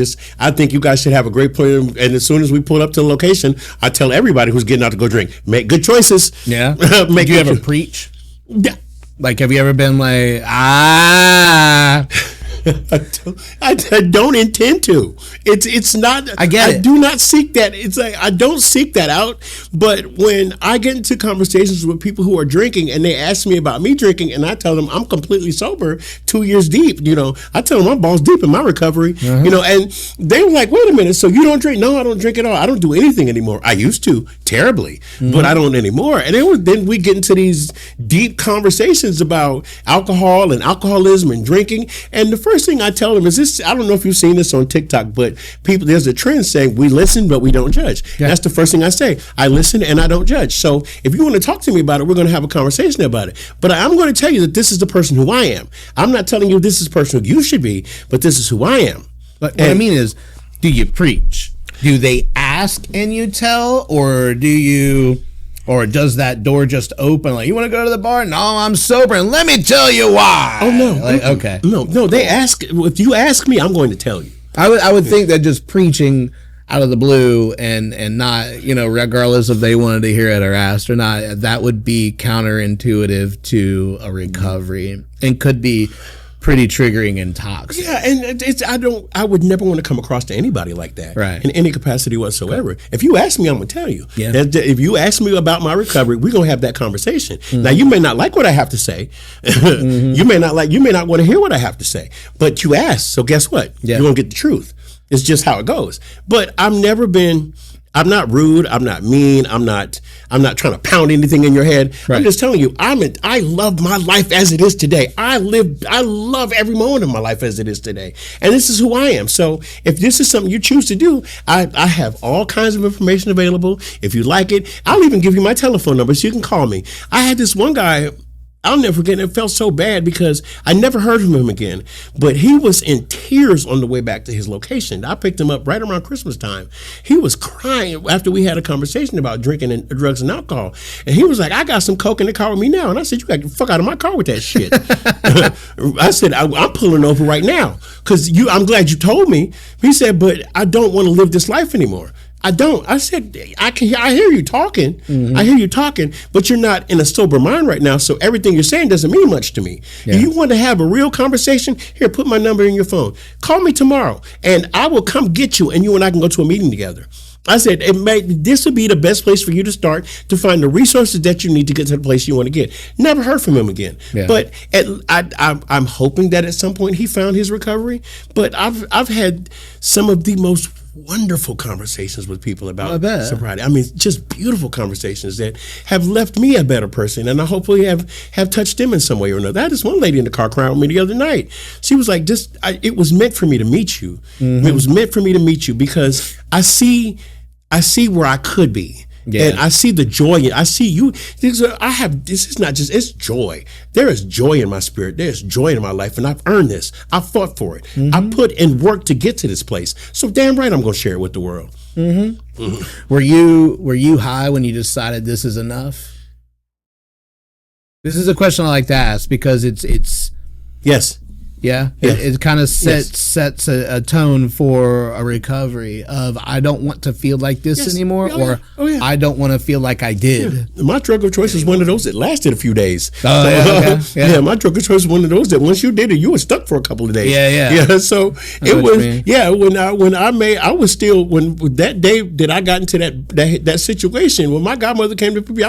think you guys should have a great plan." And as soon as we pull up to the location, I tell everybody who's getting out to go drink, make good choices. Yeah. Do you ever preach? Yeah. Like, have you ever been like, I don't intend to. It's not. I get it. I do not seek that. It's like I don't seek that out. But when I get into conversations with people who are drinking and they ask me about me drinking, and I tell them I'm completely sober, 2 years deep. I tell them I'm balls deep in my recovery. And they were like, "Wait a minute. So you don't drink?" "No, I don't drink at all. I don't do anything anymore. I used to terribly, but I don't anymore." And then we get into these deep conversations about alcohol and alcoholism and drinking. And the first first thing I tell them is this. I don't know if you've seen this on TikTok, but there's a trend saying we listen, but we don't judge. Yeah. That's the first thing I say. I listen and I don't judge. So if you want to talk to me about it, we're going to have a conversation about it. But I'm going to tell you that this is the person who I am. I'm not telling you this is the person who you should be, but this is who I am. But what I mean is, do you preach? Do they ask and you tell, or does that door just open? Like, you want to go to the bar? No, I'm sober, and let me tell you why. Oh no, like, okay, no. They ask. If you ask me, I'm going to tell you. I would think that just preaching out of the blue and not, regardless if they wanted to hear it or asked or not, that would be counterintuitive to a recovery and could be pretty triggering and toxic. Yeah, and I would never want to come across to anybody like that, right, in any capacity whatsoever. Okay. If you ask me, I'm gonna tell you. Yeah. If you ask me about my recovery, we're gonna have that conversation. Mm-hmm. Now, you may not like what I have to say. Mm-hmm. You may not want to hear what I have to say. But you asked, so guess what? Yeah. You're gonna get the truth. It's just how it goes. But I'm not rude. I'm not mean. I'm not trying to pound anything in your head. Right. I'm just telling you, I love my life as it is today. I love every moment of my life as it is today. And this is who I am. So if this is something you choose to do, I have all kinds of information available. If you like it, I'll even give you my telephone number so you can call me. I had this one guy, I'll never forget. It felt so bad because I never heard from him again. But he was in tears on the way back to his location. I picked him up right around Christmas time. He was crying after we had a conversation about drinking and drugs and alcohol. And he was like, I got some coke in the car with me now. And I said, you got to get the fuck out of my car with that shit. I said, I'm pulling over right now because I'm glad you told me. He said, but I don't want to live this life anymore. I don't. I said, I hear you talking. Mm-hmm. I hear you talking, but you're not in a sober mind right now. So everything you're saying doesn't mean much to me. Yeah. If you want to have a real conversation, here, put my number in your phone. Call me tomorrow and I will come get you and you and I can go to a meeting together. I said, this would be the best place for you to start to find the resources that you need to get to the place you want to get. Never heard from him again. Yeah. But I'm hoping that at some point he found his recovery. But I've had some of the most wonderful conversations with people about sobriety. I mean, just beautiful conversations that have left me a better person, and I hopefully have touched them in some way or another. I had this one lady in the car crying with me the other night. She was like, it was meant for me to meet you. Mm-hmm. It was meant for me to meet you because I see where I could be. Yeah. And I see the joy. I see you. This is not just, it's joy. There is joy in my spirit. There's joy in my life. And I've earned this. I fought for it. Mm-hmm. I put in work to get to this place. So damn right I'm going to share it with the world. Mm-hmm. Mm-hmm. Were you high when you decided this is enough? This is a question I like to ask because it's yes. Yeah, it kind of sets a tone for a recovery of I don't want to feel like this anymore, or I don't want to feel like I did. Yeah. My drug of choice is one of those that lasted a few days. Oh, yeah, my drug of choice is one of those that once you did it, you were stuck for a couple of days. Yeah. So it was, I was still, when that day that I got into that situation, when my godmother came to me,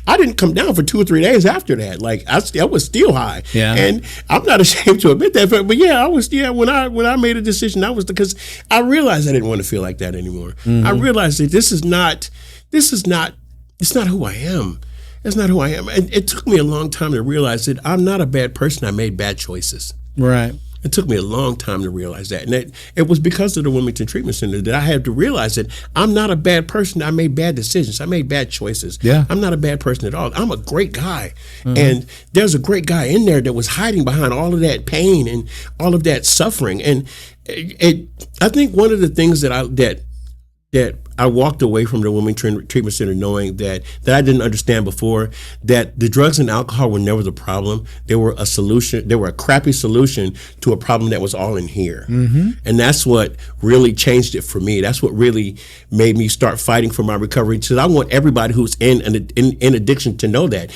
I didn't come down for 2 or 3 days after that. Like I was still high. Yeah. And I'm not ashamed to admit that, but I was when I made a decision, I was because I realized I didn't want to feel like that anymore. Mm-hmm. I realized that it's not who I am. It's not who I am. And it took me a long time to realize that I'm not a bad person. I made bad choices. Right. It took me a long time to realize that. And it was because of the Wilmington Treatment Center that I had to realize that I'm not a bad person. I made bad decisions. I made bad choices. Yeah. I'm not a bad person at all. I'm a great guy. Mm-hmm. And there's a great guy in there that was hiding behind all of that pain and all of that suffering. And I think one of the things that I walked away from the Wilmington Treatment Center knowing that I didn't understand before, that the drugs and alcohol were never the problem. They were a solution. They were a crappy solution to a problem that was all in here. Mm-hmm. And that's what really changed it for me. That's what really made me start fighting for my recovery. So I want everybody who's in addiction to know that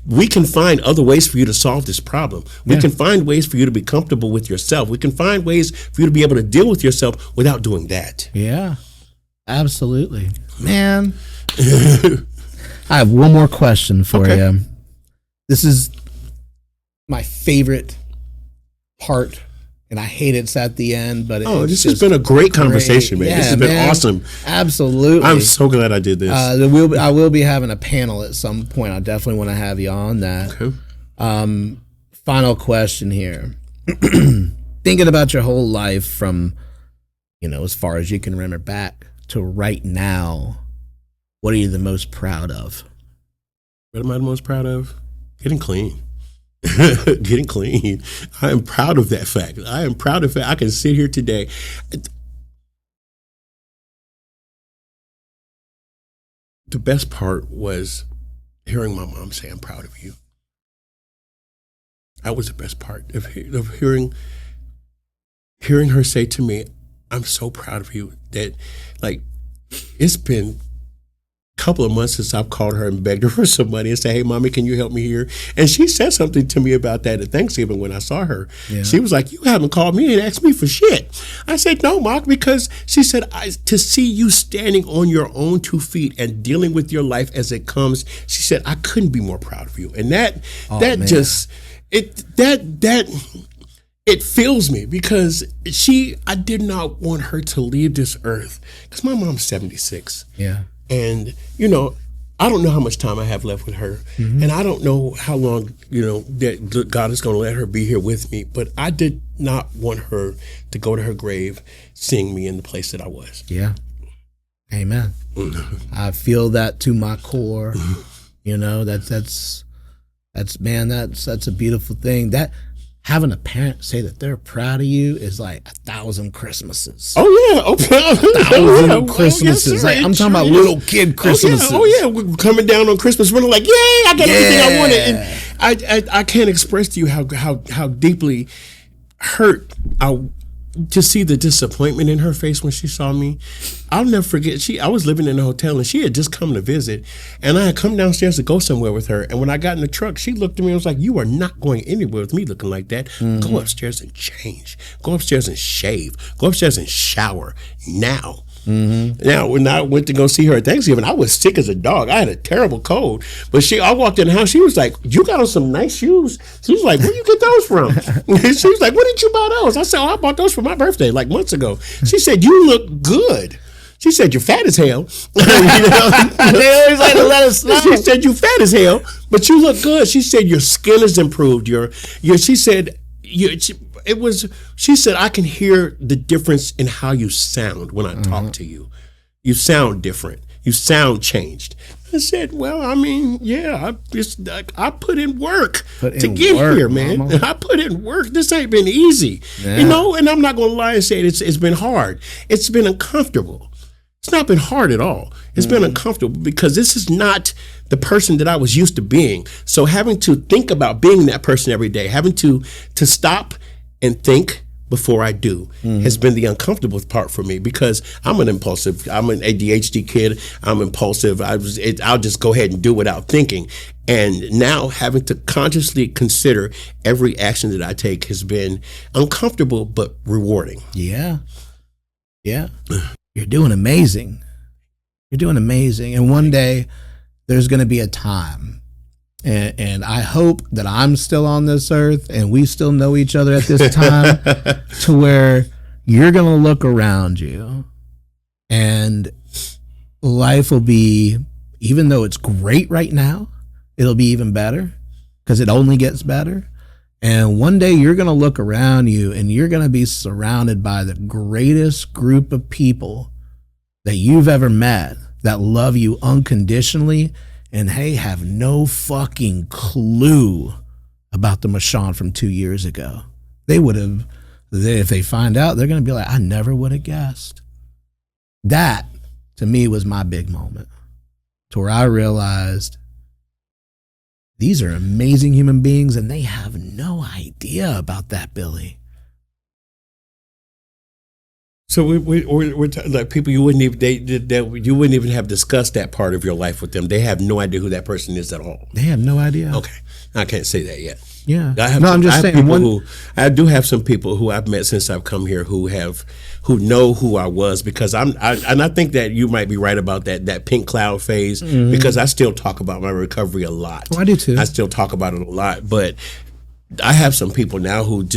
we can find other ways for you to solve this problem. We can find ways for you to be comfortable with yourself. We can find ways for you to be able to deal with yourself without doing that. Yeah. Absolutely. Man, I have one more question for you. This is my favorite part, and I hate it's at the end, but this has been a great conversation, man. This has been awesome. Absolutely. I'm so glad I did this. I will be having a panel at some point. I definitely want to have you on that. Okay. Final question here. thinking about your whole life from, as far as you can remember back to right now, what are you the most proud of? What am I the most proud of? Getting clean. Getting clean. I am proud of that fact. I am proud of it. I can sit here today. The best part was hearing my mom say, "I'm proud of you." That was the best part of hearing her say to me, "I'm so proud of you." That, like, it's been couple of months since I've called her and begged her for some money and said, "Hey, mommy, can you help me here?" And she said something to me about that at Thanksgiving when I saw her. Yeah. She was like, "You haven't called me and asked me for shit." I said, "No, Mark," because she said, to see you standing on your own 2 feet and dealing with your life as it comes, she said, "I couldn't be more proud of you." And that fills me, because I did not want her to leave this earth, because my mom's 76. Yeah. And, I don't know how much time I have left with her. Mm-hmm. And I don't know how long, that God is going to let her be here with me. But I did not want her to go to her grave seeing me in the place that I was. Yeah. Amen. Mm-hmm. I feel that to my core. Mm-hmm. That's a beautiful thing. That having a parent say that they're proud of you is like 1,000 Christmases. Oh yeah, 1,000 Christmases. Yes, like, I'm talking about little kid Christmases. Oh yeah. We're coming down on Christmas. We're like, "Yay! I got everything I wanted." And I can't express to you how deeply hurt to see the disappointment in her face when she saw me. I'll never forget. I was living in a hotel and she had just come to visit, and I had come downstairs to go somewhere with her. And when I got in the truck, she looked at me and was like, "You are not going anywhere with me looking like that. Mm-hmm. Go upstairs and change. Go upstairs and shave. Go upstairs and shower now." Mm-hmm. Now, when I went to go see her at Thanksgiving, I was sick as a dog. I had a terrible cold. But I walked in the house. She was like, "You got on some nice shoes." She was like, "Where you get those from?" She was like, "When did you buy those?" I said, "Oh, I bought those for my birthday like months ago." She said, "You look good." She said, "You're fat as hell." They always like to let us know. She said, "You fat as hell, but you look good." She said, "Your skin has improved. She said, she said, "I can hear the difference in how you sound when I talk to you. You sound different. You sound changed." I said, "Well, I mean, yeah, I put in work to get here, man. Mama. I put in work. This ain't been easy, and I'm not going to lie and say it's been hard. It's been uncomfortable. It's not been hard at all. It's been uncomfortable because this is not the person that I was used to being. So having to think about being that person every day, having to stop and think before I do has been the uncomfortable part for me, because I'm an ADHD kid. I'm impulsive. I'll just go ahead and do without thinking. And now having to consciously consider every action that I take has been uncomfortable but rewarding. Yeah. Yeah. You're doing amazing. You're doing amazing. And one day there's going to be a time, and I hope that I'm still on this earth and we still know each other at this time, to where you're going to look around you and life will be, even though it's great right now, it'll be even better, because it only gets better. And one day you're going to look around you and you're going to be surrounded by the greatest group of people that you've ever met, that love you unconditionally and, hey, have no fucking clue about the Mausjohn from 2 years ago. If they find out, they're going to be like, "I never would have guessed." That, to me, was my big moment, to where I realized these are amazing human beings, and they have no idea about that, Billy. So we're like people you wouldn't even have discussed that part of your life with them. They have no idea who that person is at all. They have no idea. Okay, I can't say that yet. Yeah, I'm just saying. I do have some people who I've met since I've come here who know who I was, because I think that you might be right about that pink cloud phase, because I still talk about my recovery a lot. Oh, I do too. I still talk about it a lot, but I have some people now who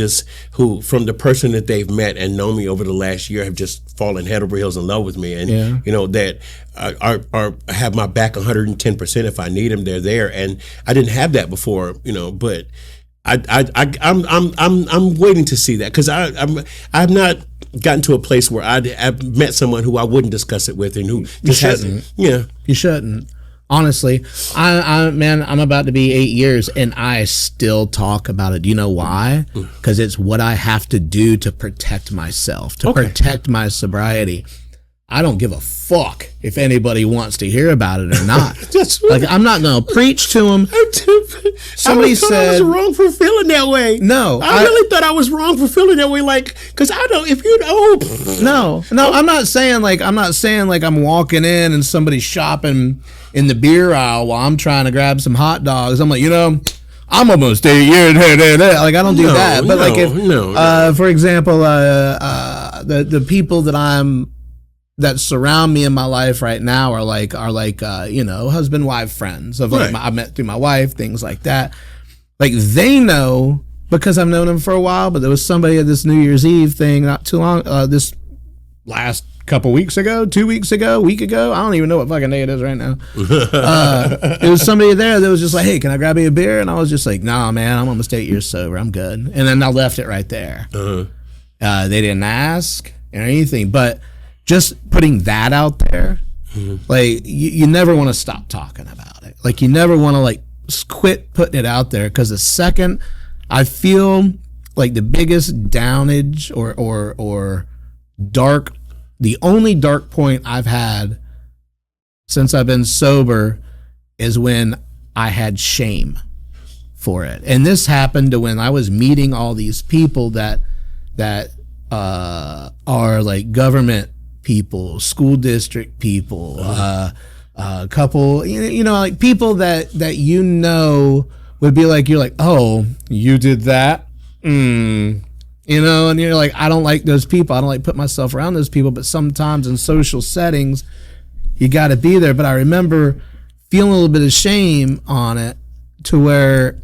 from the person that they've met and known me over the last year have just fallen head over heels in love with me, and that are have my back 110%. If I need them, they're there, and I didn't have that before, but I'm waiting to see that because I've not gotten to a place where I've met someone who I wouldn't discuss it with and who just hasn't. Yeah, you shouldn't. Honestly, I'm about to be 8 years and I still talk about it. Do you know why? Because it's what I have to do to protect myself, to protect my sobriety. I don't give a fuck if anybody wants to hear about it or not. Like, I'm not going to preach to them. Somebody said I was wrong for feeling that way. No, I really thought I was wrong for feeling that way. Like, because I don't. If you know, no, I'm not saying like I'm walking in and somebody's shopping in the beer aisle while I'm trying to grab some hot dogs. I'm like, I'm almost 8 years. Like, I don't do that. But for example, the people that surround me in my life right now are like husband wife friends of like I met through my wife, things like that. Like, they know because I've known them for a while. But there was somebody at this New Year's Eve thing not too long this last couple weeks ago, 2 weeks ago, week ago. I don't even know what fucking day it is right now. It was somebody there that was just like, hey, can I grab you a beer? And I was just like, nah, man, I'm almost 8 years sober. I'm good. And then I left it right there. They didn't ask or anything, but just putting that out there, like, you never want to stop talking about it. Like, you never want to like quit putting it out there, because the second I feel like the biggest downage or dark, the only dark point I've had since I've been sober is when I had shame for it. And this happened to when I was meeting all these people that are like government people, school district people, couple, like people that would be like, you're like, oh, you did that? And you're like, I don't like those people. I don't like put myself around those people. But sometimes in social settings, you got to be there. But I remember feeling a little bit of shame on it, to where,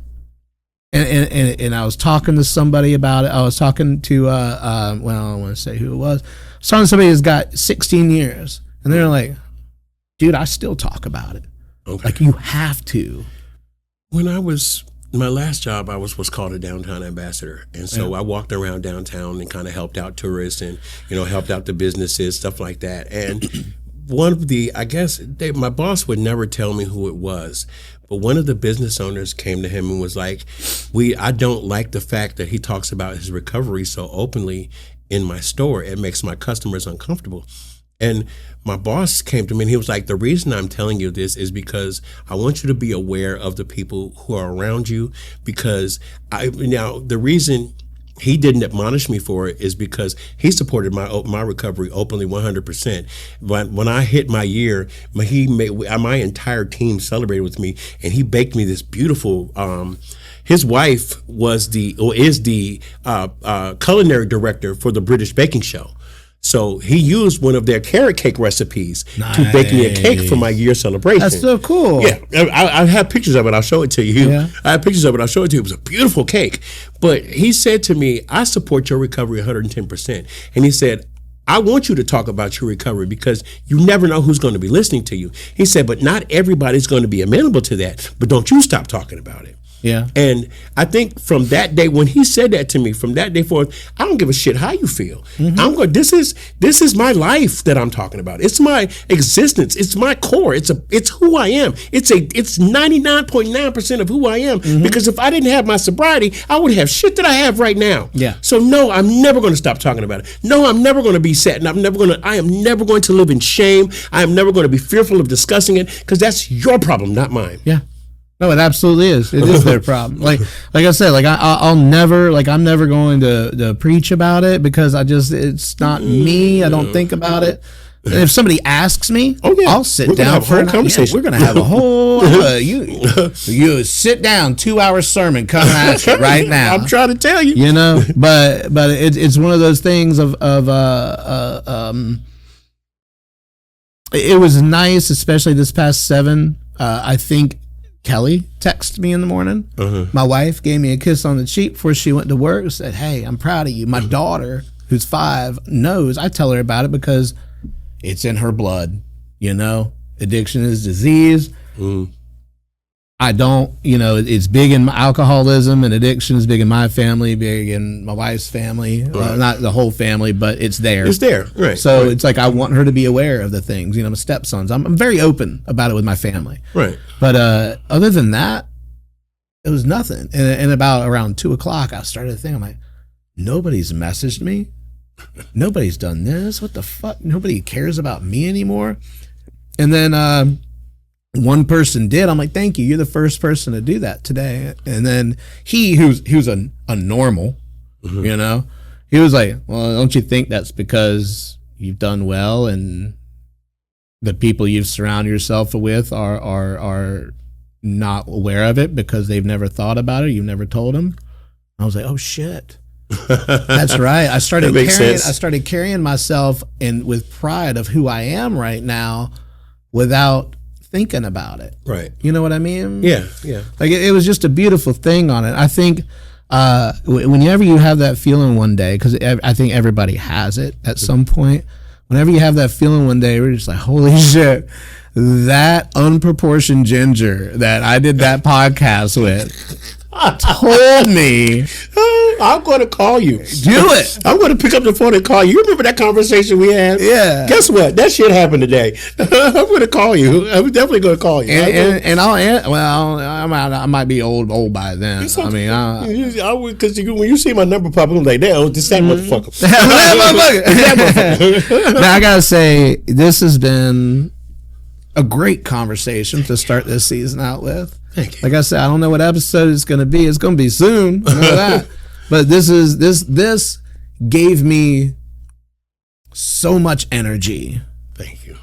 and I was talking to somebody about it. I was talking to, I don't want to say who it was. I was talking to somebody who's got 16 years. And they're like, dude, I still talk about it. Okay. Like, you have to. When I was, my last job, I was what's called a downtown ambassador. And so I walked around downtown and kind of helped out tourists and, helped out the businesses, stuff like that. And one of the, my boss would never tell me who it was, but one of the business owners came to him and was like, I don't like the fact that he talks about his recovery so openly in my store. It makes my customers uncomfortable. And my boss came to me and he was like, the reason I'm telling you this is because I want you to be aware of the people who are around you, because the reason he didn't admonish me for it is because he supported my recovery openly 100%. But when I hit my year, my entire team celebrated with me, and he baked me this beautiful, his wife is the culinary director for the British Baking Show. So he used one of their carrot cake recipes to bake me a cake for my year celebration. That's so cool. Yeah, I have pictures of it. I'll show it to you. Yeah. I have pictures of it. I'll show it to you. It was a beautiful cake. But he said to me, I support your recovery 110%. And he said, I want you to talk about your recovery because you never know who's going to be listening to you. He said, but not everybody's going to be amenable to that. But don't you stop talking about it. Yeah. And I think from that day, when he said that to me, from that day forth, I don't give a shit how you feel. Mm-hmm. This is my life that I'm talking about. It's my existence. It's my core. It's who I am. It's 99.9% of who I am. Mm-hmm. Because if I didn't have my sobriety, I would have shit that I have right now. Yeah. So no, I'm never going to stop talking about it. No, I'm never going to be sad, and I am never going to live in shame. I am never going to be fearful of discussing it, because that's your problem, not mine. Yeah. No, it absolutely is. It is their problem. Like I said, like I'm never going to preach about it, because it's not me. I don't think about it. And if somebody asks me, I'll sit down for a conversation. We're going to have a whole, you sit down, 2 hour sermon coming at you right now. I'm trying to tell you, but it's one of those things of it was nice, especially this past 7, I think, Kelly texted me in the morning. My wife gave me a kiss on the cheek before she went to work, said, hey, I'm proud of you. My daughter, who's 5, knows. I tell her about it because it's in her blood. Addiction is disease. I don't, it's big in my alcoholism and addiction is big in my family, big in my wife's family, not the whole family, but it's there. It's there, right? So it's like I want her to be aware of the things. My stepsons. I'm very open about it with my family, right? But other than that, it was nothing. And about around 2:00, I started to think, I'm like, nobody's messaged me, nobody's done this. What the fuck? Nobody cares about me anymore. And then one person did. I'm like, thank you. You're the first person to do that today. And then he was a normal, he was like, well, don't you think that's because you've done well and the people you've surrounded yourself with are not aware of it because they've never thought about it. You've never told them. I was like, oh shit. That's right. I started carrying myself with pride of who I am right now without thinking about it. Right. You know what I mean? Yeah. Like it was just a beautiful thing on it. I think whenever you have that feeling one day, because I think everybody has it at some point, whenever you have that feeling one day, we're just like, holy shit, that unproportioned ginger that I did that podcast with told me, I'm going to call you. Do it. I'm going to pick up the phone and call you. You remember that conversation we had? Yeah. Guess what? That shit happened today. I'm going to call you. I'm definitely going to call you. And I might be old by then. I mean, because when you see my number pop up, I'm like, damn, this that motherfucker. Now I gotta say, this has been a great conversation to start this season out with. Thank you. Like I said, I don't know what episode it's going to be. It's going to be soon. I know that. But this gave me so much energy. Thank you.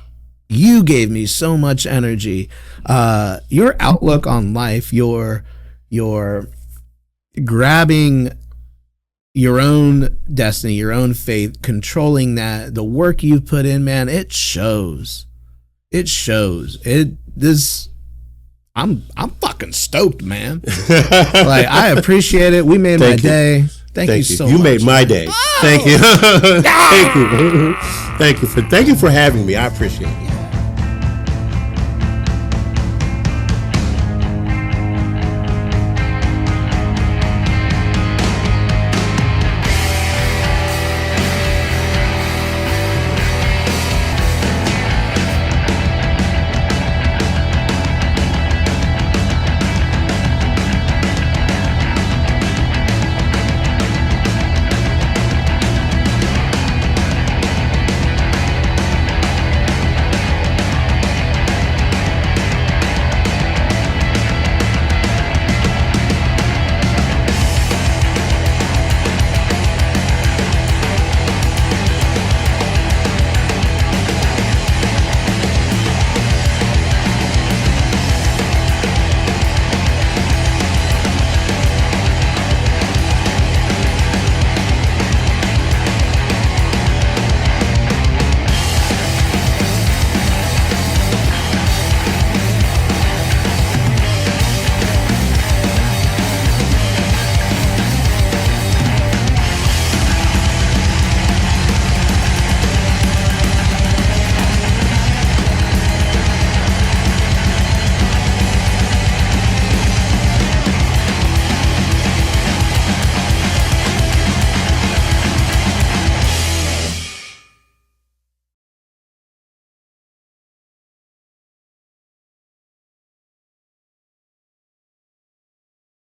You gave me so much energy. Your outlook on life, your grabbing your own destiny, your own faith, controlling that, the work you've put in, man, it shows. It shows. I'm fucking stoked, man. Like, I appreciate it. We made my day. Thank you so much. You made my day. Thank you. Thank you for having me. I appreciate it.